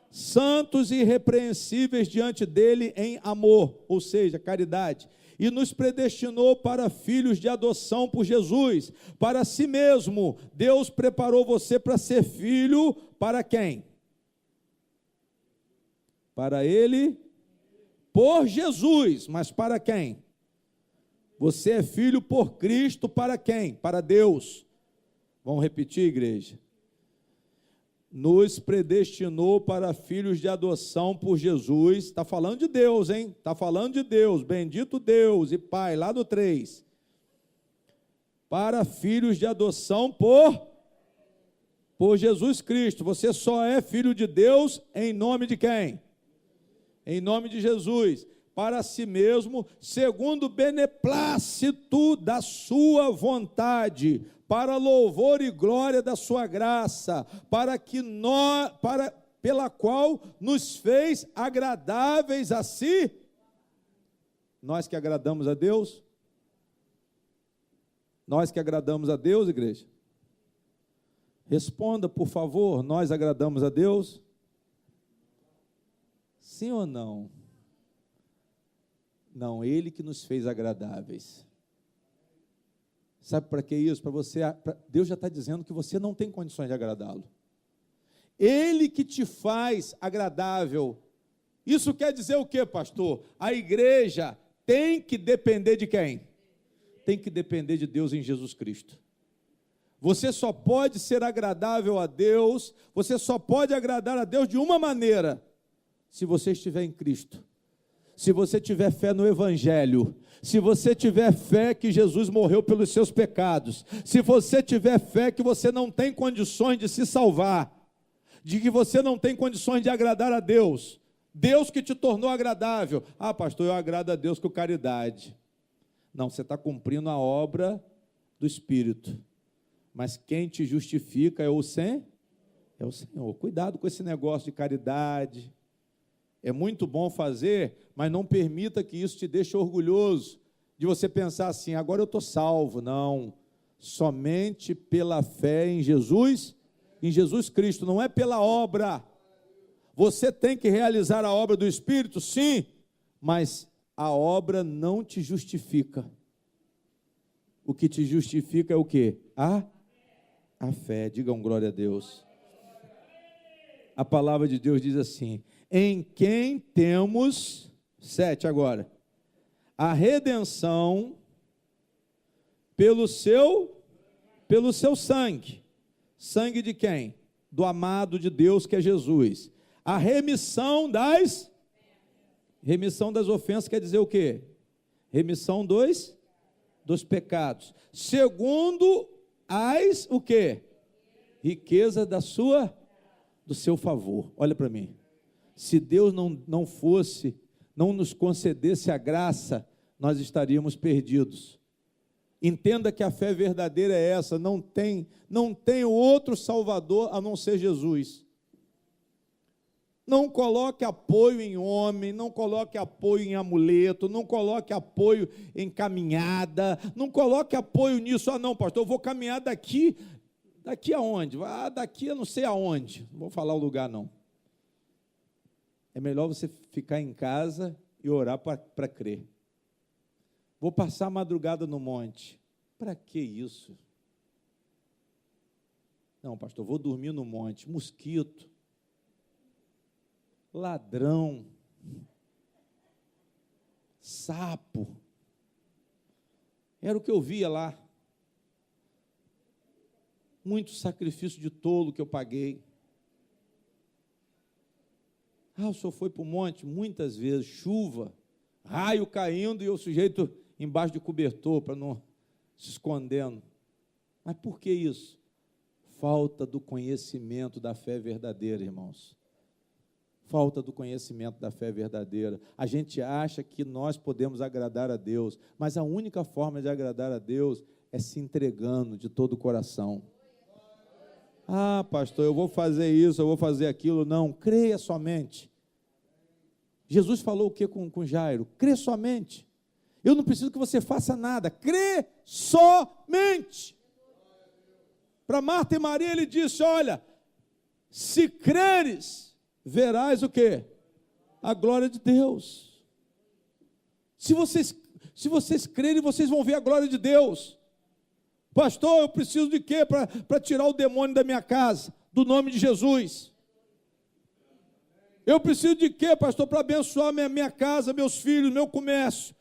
Santos e irrepreensíveis diante dEle em amor, ou seja, caridade, e nos predestinou para filhos de adoção por Jesus, para si mesmo. Deus preparou você para ser filho, para quem? Para Ele, por Jesus, mas para quem? Você é filho por Cristo, para quem? Para Deus. Vamos repetir, igreja? Nos predestinou para filhos de adoção por Jesus. Está falando de Deus, hein? Está falando de Deus, bendito Deus e Pai, lá do 3. Para filhos de adoção por Jesus Cristo. Você só é filho de Deus em nome de quem? Em nome de Jesus, para si mesmo, segundo o beneplácito da sua vontade, para louvor e glória da sua graça, pela qual nos fez agradáveis a si. Nós que agradamos a Deus? Nós que agradamos a Deus, igreja? Responda, por favor, nós agradamos a Deus? Sim ou não? Não, Ele que nos fez agradáveis. Sabe para que isso? Para você, Deus já está dizendo que você não tem condições de agradá-lo. Ele que te faz agradável. Isso quer dizer o quê, pastor? A igreja tem que depender de quem? Tem que depender de Deus em Jesus Cristo. Você só pode ser agradável a Deus, você só pode agradar a Deus de uma maneira, se você estiver em Cristo. Se você tiver fé no Evangelho, se você tiver fé que Jesus morreu pelos seus pecados, se você tiver fé que você não tem condições de se salvar, de que você não tem condições de agradar a Deus, Deus que te tornou agradável. Ah, pastor, eu agrado a Deus com caridade. Não, você está cumprindo a obra do Espírito, mas quem te justifica é o Senhor. É o Senhor. Cuidado com esse negócio de caridade. É muito bom fazer, mas não permita que isso te deixe orgulhoso, de você pensar assim, agora eu estou salvo. Não, somente pela fé em Jesus Cristo, não é pela obra. Você tem que realizar a obra do Espírito, sim, mas a obra não te justifica. O que te justifica é o quê? A fé. Digam glória a Deus. A palavra de Deus diz assim, em quem temos, 7 agora, a redenção pelo seu sangue. Sangue de quem? Do amado de Deus, que é Jesus. A remissão das ofensas quer dizer o quê? Remissão dos pecados. Segundo o quê? Riqueza do seu favor. Olha para mim. Se Deus não nos concedesse a graça, nós estaríamos perdidos. Entenda que a fé verdadeira é essa, não tem outro Salvador a não ser Jesus. Não coloque apoio em homem, não coloque apoio em amuleto, não coloque apoio em caminhada, não coloque apoio nisso. Ah, não, pastor, eu vou caminhar daqui aonde? Daqui eu não sei aonde, não vou falar o lugar não. É melhor você ficar em casa e orar para crer. Vou passar a madrugada no monte. Para que isso? Não, pastor, vou dormir no monte. Mosquito, ladrão, sapo. Era o que eu via lá. Muito sacrifício de tolo que eu paguei. O senhor foi para o monte? Muitas vezes, chuva, raio caindo e o sujeito embaixo de cobertor, para não se escondendo. Mas por que isso? Falta do conhecimento da fé verdadeira, irmãos. Falta do conhecimento da fé verdadeira. A gente acha que nós podemos agradar a Deus, mas a única forma de agradar a Deus é se entregando de todo o coração. Ah, pastor, eu vou fazer isso, eu vou fazer aquilo. Não, creia somente. Jesus falou o que com Jairo? Crê somente. Eu não preciso que você faça nada, crê somente. Para Marta e Maria ele disse, olha, se creres, verás o quê? A glória de Deus. Se vocês crerem, vocês vão ver a glória de Deus. Pastor, eu preciso de quê para tirar o demônio da minha casa? Do nome de Jesus. Eu preciso de quê, pastor, para abençoar minha casa, meus filhos, meu comércio?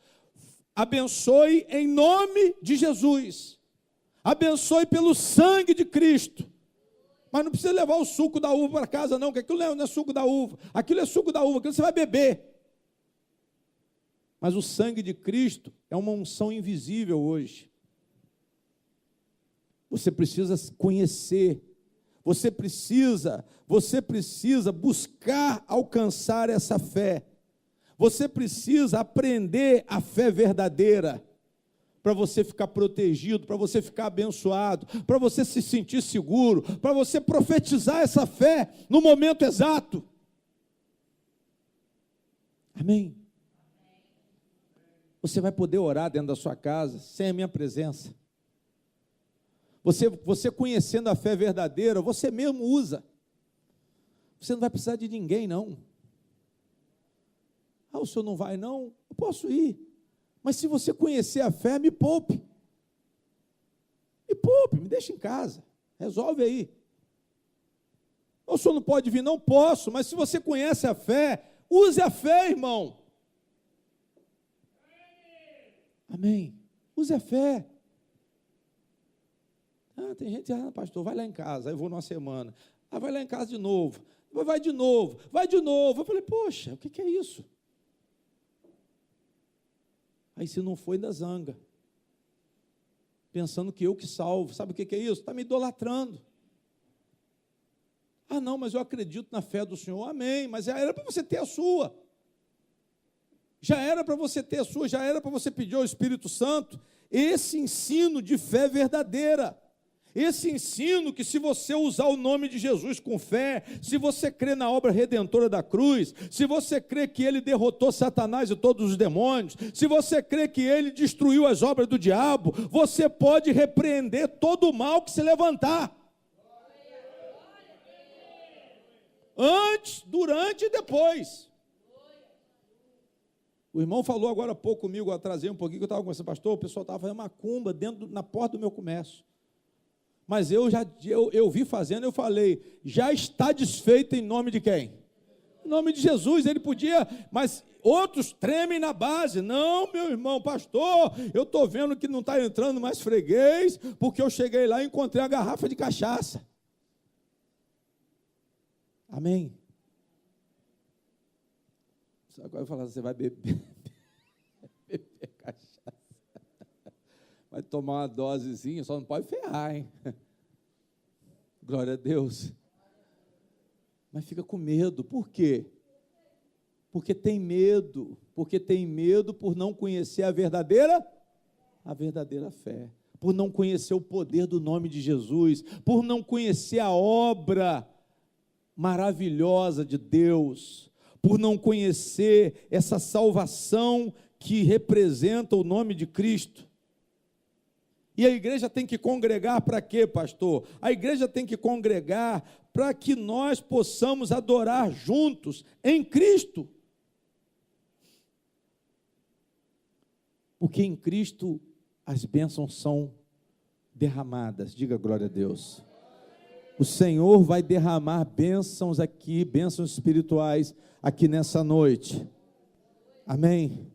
Abençoe em nome de Jesus. Abençoe pelo sangue de Cristo. Mas não precisa levar o suco da uva para casa, não, que aquilo não é suco da uva. Aquilo é suco da uva, aquilo você vai beber. Mas o sangue de Cristo é uma unção invisível hoje. Você precisa conhecer, você precisa buscar alcançar essa fé. Você precisa aprender a fé verdadeira, para você ficar protegido, para você ficar abençoado, para você se sentir seguro, para você profetizar essa fé no momento exato. Amém? Você vai poder orar dentro da sua casa, sem a minha presença. Você conhecendo a fé verdadeira, você mesmo usa. Você não vai precisar de ninguém, não. Ah, o senhor não vai não? Eu posso ir. Mas se você conhecer a fé, me poupe. Me poupe, me deixa em casa. Resolve aí. O senhor não pode vir? Não posso, mas se você conhece a fé, use a fé, irmão. Amém. Use a fé. Ah, tem gente, pastor, vai lá em casa. Aí eu vou numa semana. Ah, vai lá em casa de novo. Vai de novo, vai de novo. Eu falei, poxa, o que é isso? Aí se não foi, ainda zanga. Pensando que eu que salvo. Sabe o que é isso? Está me idolatrando. Ah, não, mas eu acredito na fé do Senhor. Amém, mas já era para você ter a sua. Já era para você ter a sua, já era para você pedir ao Espírito Santo esse ensino de fé verdadeira. Esse ensino que, se você usar o nome de Jesus com fé, se você crê na obra redentora da cruz, se você crê que ele derrotou Satanás e todos os demônios, se você crê que ele destruiu as obras do diabo, você pode repreender todo o mal que se levantar. Antes, durante e depois. O irmão falou agora há pouco comigo, eu atrasei um pouquinho, que eu estava conversando, pastor, o pessoal estava fazendo macumba na porta do meu comércio. Mas eu vi fazendo, eu falei, já está desfeito em nome de quem? Em nome de Jesus. Ele podia, mas outros tremem na base. Não, meu irmão, pastor, eu estou vendo que não está entrando mais freguês, porque eu cheguei lá e encontrei a garrafa de cachaça. Amém. Agora eu falo, você vai beber cachaça. Vai tomar uma dosezinha, só não pode ferrar, hein? Glória a Deus. Mas fica com medo. Por quê? Porque tem medo. Porque tem medo por não conhecer a verdadeira fé. Por não conhecer o poder do nome de Jesus. Por não conhecer a obra maravilhosa de Deus. Por não conhecer essa salvação que representa o nome de Cristo. E a igreja tem que congregar para quê, pastor? A igreja tem que congregar para que nós possamos adorar juntos em Cristo. Porque em Cristo as bênçãos são derramadas. Diga glória a Deus. O Senhor vai derramar bênçãos aqui, bênçãos espirituais aqui nessa noite. Amém?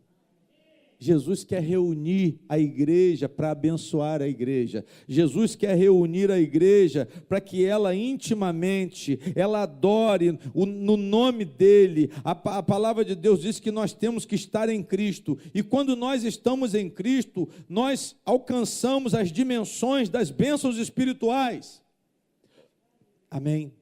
Jesus quer reunir a igreja para abençoar a igreja. Jesus quer reunir a igreja para que ela intimamente, ela adore no nome dEle. A palavra de Deus diz que nós temos que estar em Cristo. E quando nós estamos em Cristo, nós alcançamos as dimensões das bênçãos espirituais. Amém?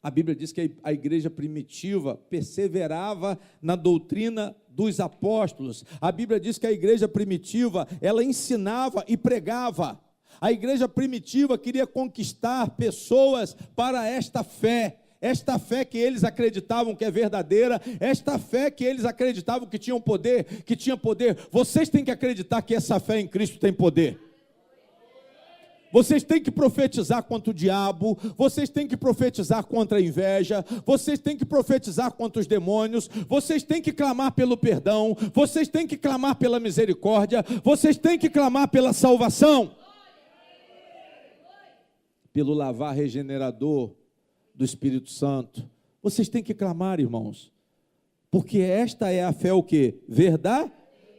A Bíblia diz que a igreja primitiva perseverava na doutrina dos apóstolos. A Bíblia diz que a igreja primitiva, ela ensinava e pregava. A igreja primitiva queria conquistar pessoas para esta fé que eles acreditavam que é verdadeira, esta fé que eles acreditavam que tinha poder. Vocês têm que acreditar que essa fé em Cristo tem poder. Vocês têm que profetizar contra o diabo, vocês têm que profetizar contra a inveja, vocês têm que profetizar contra os demônios, vocês têm que clamar pelo perdão, vocês têm que clamar pela misericórdia, vocês têm que clamar pela salvação, pelo lavar regenerador do Espírito Santo. Vocês têm que clamar, irmãos, porque esta é a fé o quê?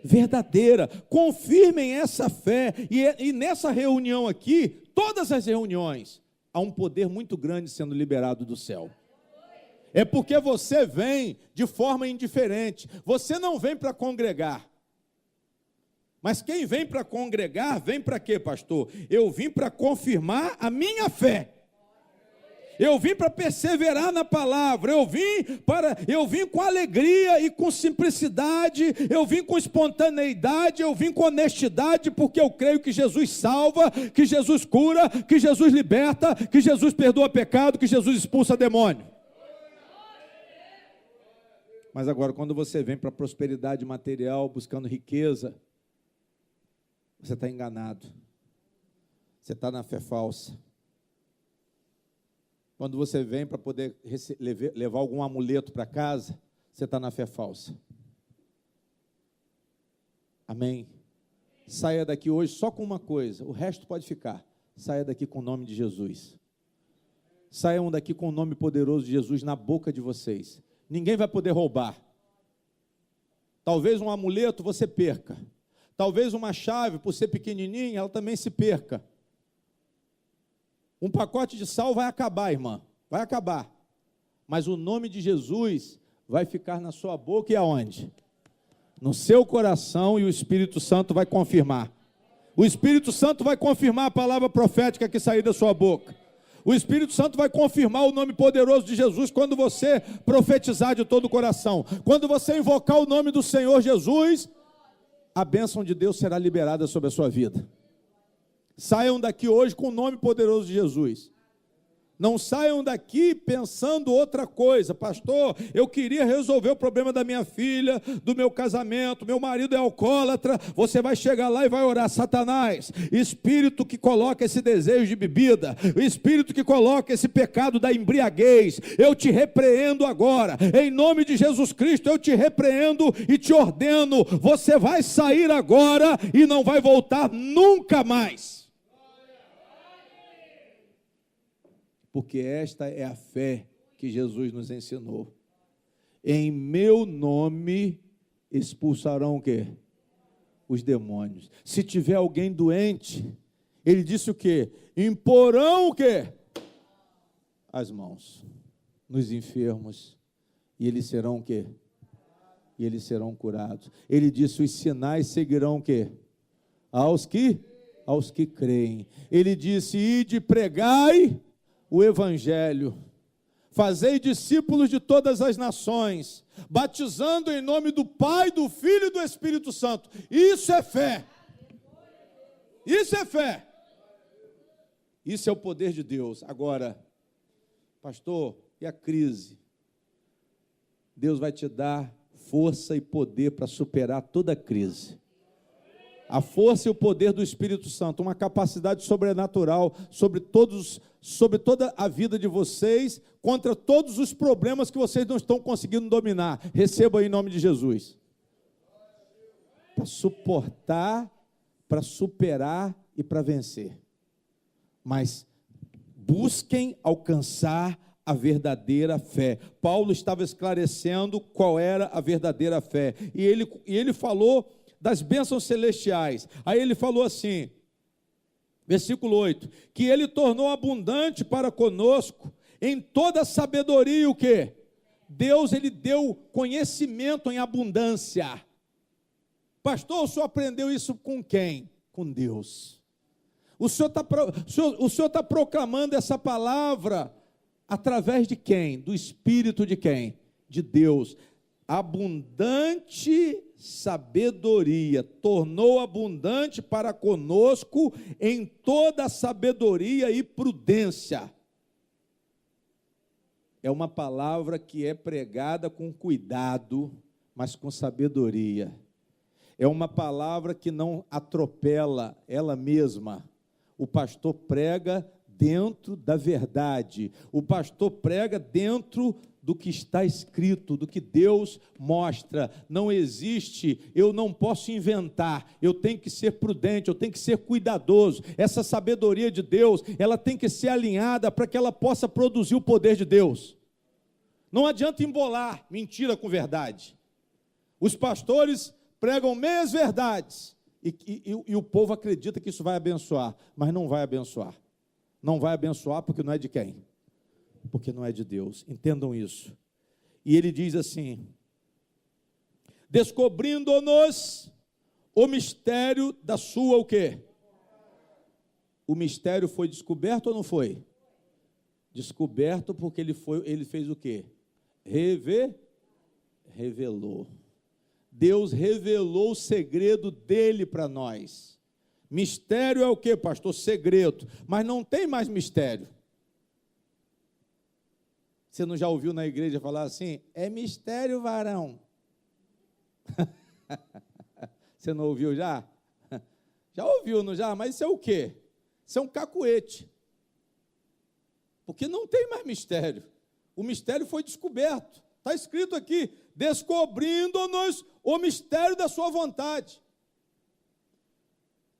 Verdadeira. Confirmem essa fé, e nessa reunião aqui, todas as reuniões, há um poder muito grande sendo liberado do céu. É porque você vem de forma indiferente, você não vem para congregar. Mas quem vem para congregar, vem para quê, pastor? Eu vim para confirmar a minha fé. Eu vim para perseverar na palavra, eu vim com alegria e com simplicidade, eu vim com espontaneidade, eu vim com honestidade, porque eu creio que Jesus salva, que Jesus cura, que Jesus liberta, que Jesus perdoa pecado, que Jesus expulsa demônio. Mas agora, quando você vem para a prosperidade material, buscando riqueza, você está enganado, você está na fé falsa. Quando você vem para poder levar algum amuleto para casa, você está na fé falsa. Amém? Saia daqui hoje só com uma coisa, o resto pode ficar. Saia daqui com o nome de Jesus. Saiam daqui com o nome poderoso de Jesus na boca de vocês. Ninguém vai poder roubar. Talvez um amuleto você perca. Talvez uma chave, por ser pequenininha, ela também se perca. Um pacote de sal vai acabar, irmã. Vai acabar. Mas o nome de Jesus vai ficar na sua boca e aonde? No seu coração, e o Espírito Santo vai confirmar. O Espírito Santo vai confirmar a palavra profética que sair da sua boca. O Espírito Santo vai confirmar o nome poderoso de Jesus quando você profetizar de todo o coração. Quando você invocar o nome do Senhor Jesus, a bênção de Deus será liberada sobre a sua vida. Saiam daqui hoje com o nome poderoso de Jesus. Não saiam daqui pensando outra coisa. Pastor, eu queria resolver o problema da minha filha, do meu casamento, meu marido é alcoólatra. Você vai chegar lá e vai orar: Satanás, espírito que coloca esse desejo de bebida, o espírito que coloca esse pecado da embriaguez, eu te repreendo agora, em nome de Jesus Cristo, eu te repreendo e te ordeno, você vai sair agora e não vai voltar nunca mais. Porque esta é a fé que Jesus nos ensinou. Em meu nome expulsarão o quê? Os demônios. Se tiver alguém doente, ele disse o quê? Imporão o quê? As mãos nos enfermos, e eles serão o quê? E eles serão curados. Ele disse: os sinais seguirão o quê? Aos que creem. Ele disse: ide, pregai o Evangelho, fazei discípulos de todas as nações, batizando em nome do Pai, do Filho e do Espírito Santo. Isso é fé. Isso é fé. Isso é o poder de Deus. Agora, pastor, e a crise? Deus vai te dar força e poder para superar toda a crise. A força e o poder do Espírito Santo, uma capacidade sobrenatural sobre toda a vida de vocês, contra todos os problemas que vocês não estão conseguindo dominar. Receba aí em nome de Jesus. Para suportar, para superar e para vencer. Mas busquem alcançar a verdadeira fé. Paulo estava esclarecendo qual era a verdadeira fé. E ele falou das bênçãos celestiais. Aí ele falou assim, versículo 8, que ele tornou abundante para conosco em toda sabedoria o quê? Deus, ele deu conhecimento em abundância. Pastor, o senhor aprendeu isso com quem? Com Deus. O senhor está proclamando essa palavra através de quem? Do Espírito de quem? De Deus. Abundante sabedoria, tornou abundante para conosco em toda sabedoria e prudência. É uma palavra que é pregada com cuidado, mas com sabedoria. É uma palavra que não atropela ela mesma. O pastor prega dentro da verdade. O pastor prega dentro do que está escrito, do que Deus mostra. Não existe, eu não posso inventar, eu tenho que ser prudente, eu tenho que ser cuidadoso. Essa sabedoria de Deus, ela tem que ser alinhada para que ela possa produzir o poder de Deus. Não adianta embolar mentira com verdade. Os pastores pregam meias verdades e o povo acredita que isso vai abençoar, mas não vai abençoar. Não vai abençoar porque não é de quem? Porque não é de Deus. Entendam isso. E ele diz assim: descobrindo-nos o mistério da sua o quê? O mistério foi descoberto ou não foi? Descoberto porque ele fez o quê? Revelou. Deus revelou o segredo dele para nós. Mistério é o quê, pastor? Segredo. Mas não tem mais mistério. Você não já ouviu na igreja falar assim? É mistério, varão. Você não ouviu já? Já ouviu, não já? Mas isso é o quê? Isso é um cacuete. Porque não tem mais mistério. O mistério foi descoberto. Está escrito aqui, descobrindo-nos o mistério da sua vontade,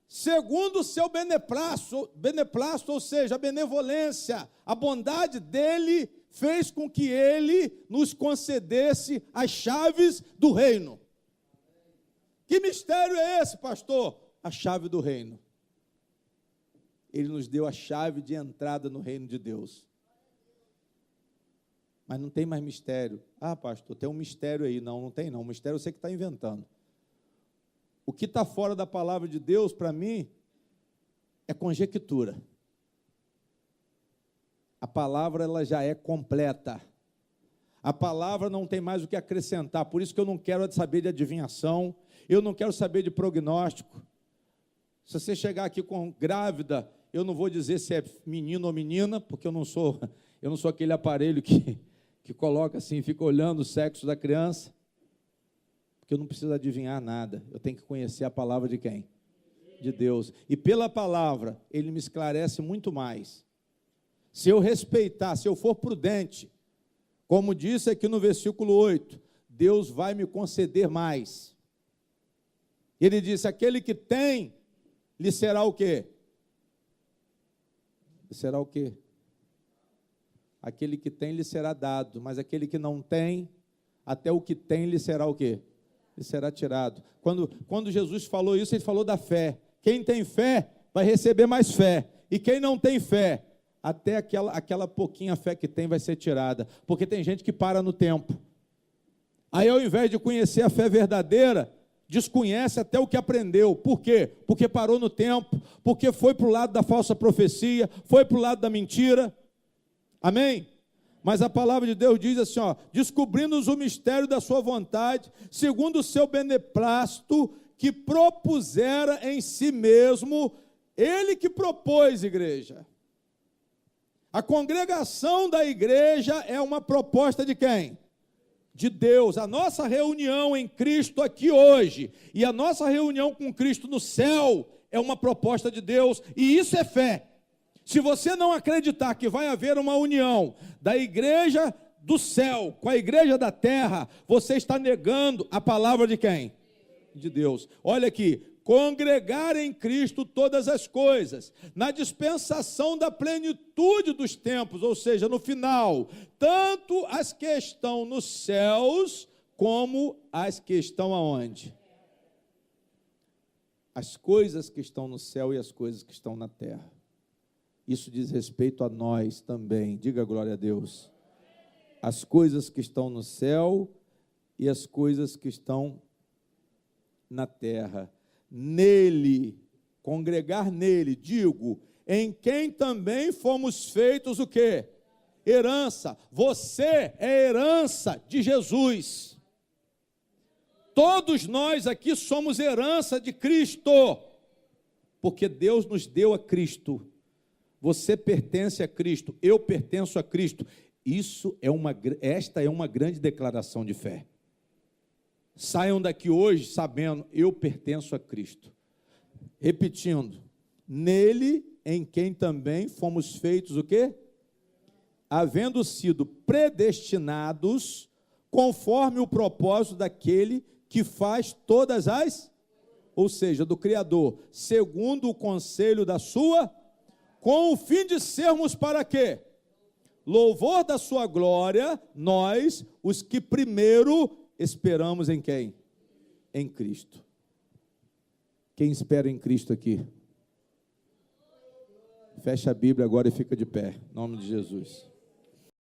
segundo o seu beneplácito, ou seja, a benevolência, a bondade dele fez com que ele nos concedesse as chaves do reino. Que mistério é esse, pastor? A chave do reino. Ele nos deu a chave de entrada no reino de Deus. Mas não tem mais mistério. Ah, pastor, tem um mistério aí. Não, não tem não. O mistério você que está inventando. O que está fora da palavra de Deus, para mim, é conjectura. A palavra, ela já é completa. A palavra não tem mais o que acrescentar. Por isso que eu não quero saber de adivinhação. Eu não quero saber de prognóstico. Se você chegar aqui com grávida, eu não vou dizer se é menino ou menina, porque eu não sou aquele aparelho que coloca assim, fica olhando o sexo da criança, porque eu não preciso adivinhar nada, eu tenho que conhecer a palavra de quem? De Deus. E pela palavra, ele me esclarece muito mais. Se eu respeitar, se eu for prudente, como disse aqui no versículo 8, Deus vai me conceder mais. Ele disse, aquele que tem, lhe será o quê? Lhe será o quê? Aquele que tem lhe será dado, mas aquele que não tem, até o que tem lhe será o quê? Lhe será tirado. Quando Jesus falou isso, ele falou da fé. Quem tem fé vai receber mais fé, e quem não tem fé, até aquela pouquinha fé que tem vai ser tirada, porque tem gente que para no tempo. Aí ao invés de conhecer a fé verdadeira, desconhece até o que aprendeu. Por quê? Porque parou no tempo, porque foi para o lado da falsa profecia, foi para o lado da mentira. Amém? Mas a palavra de Deus diz assim, descobrindo-nos o mistério da sua vontade, segundo o seu beneplácito, que propusera em si mesmo, ele que propôs, igreja. A congregação da igreja é uma proposta de quem? De Deus. A nossa reunião em Cristo aqui hoje, e a nossa reunião com Cristo no céu, é uma proposta de Deus, e isso é fé. Se você não acreditar que vai haver uma união da igreja do céu com a igreja da terra, você está negando a palavra de quem? De Deus. Olha aqui, congregar em Cristo todas as coisas, na dispensação da plenitude dos tempos, ou seja, no final, tanto as que estão nos céus, como as que estão aonde? As coisas que estão no céu e as coisas que estão na terra. Isso diz respeito a nós também, diga glória a Deus. As coisas que estão no céu e as coisas que estão na terra. Nele, congregar nele, digo, em quem também fomos feitos o quê? Herança. Você é herança de Jesus. Todos nós aqui somos herança de Cristo, porque Deus nos deu a Cristo. Você pertence a Cristo, eu pertenço a Cristo. Esta é uma grande declaração de fé. Saiam daqui hoje sabendo, eu pertenço a Cristo. Repetindo, nele, em quem também fomos feitos o quê? Havendo sido predestinados, conforme o propósito daquele que faz todas as, ou seja, do Criador, segundo o conselho da sua, com o fim de sermos para quê? Louvor da sua glória, nós, os que primeiro esperamos em quem? Em Cristo. Quem espera em Cristo aqui? Fecha a Bíblia agora e fica de pé, em nome de Jesus.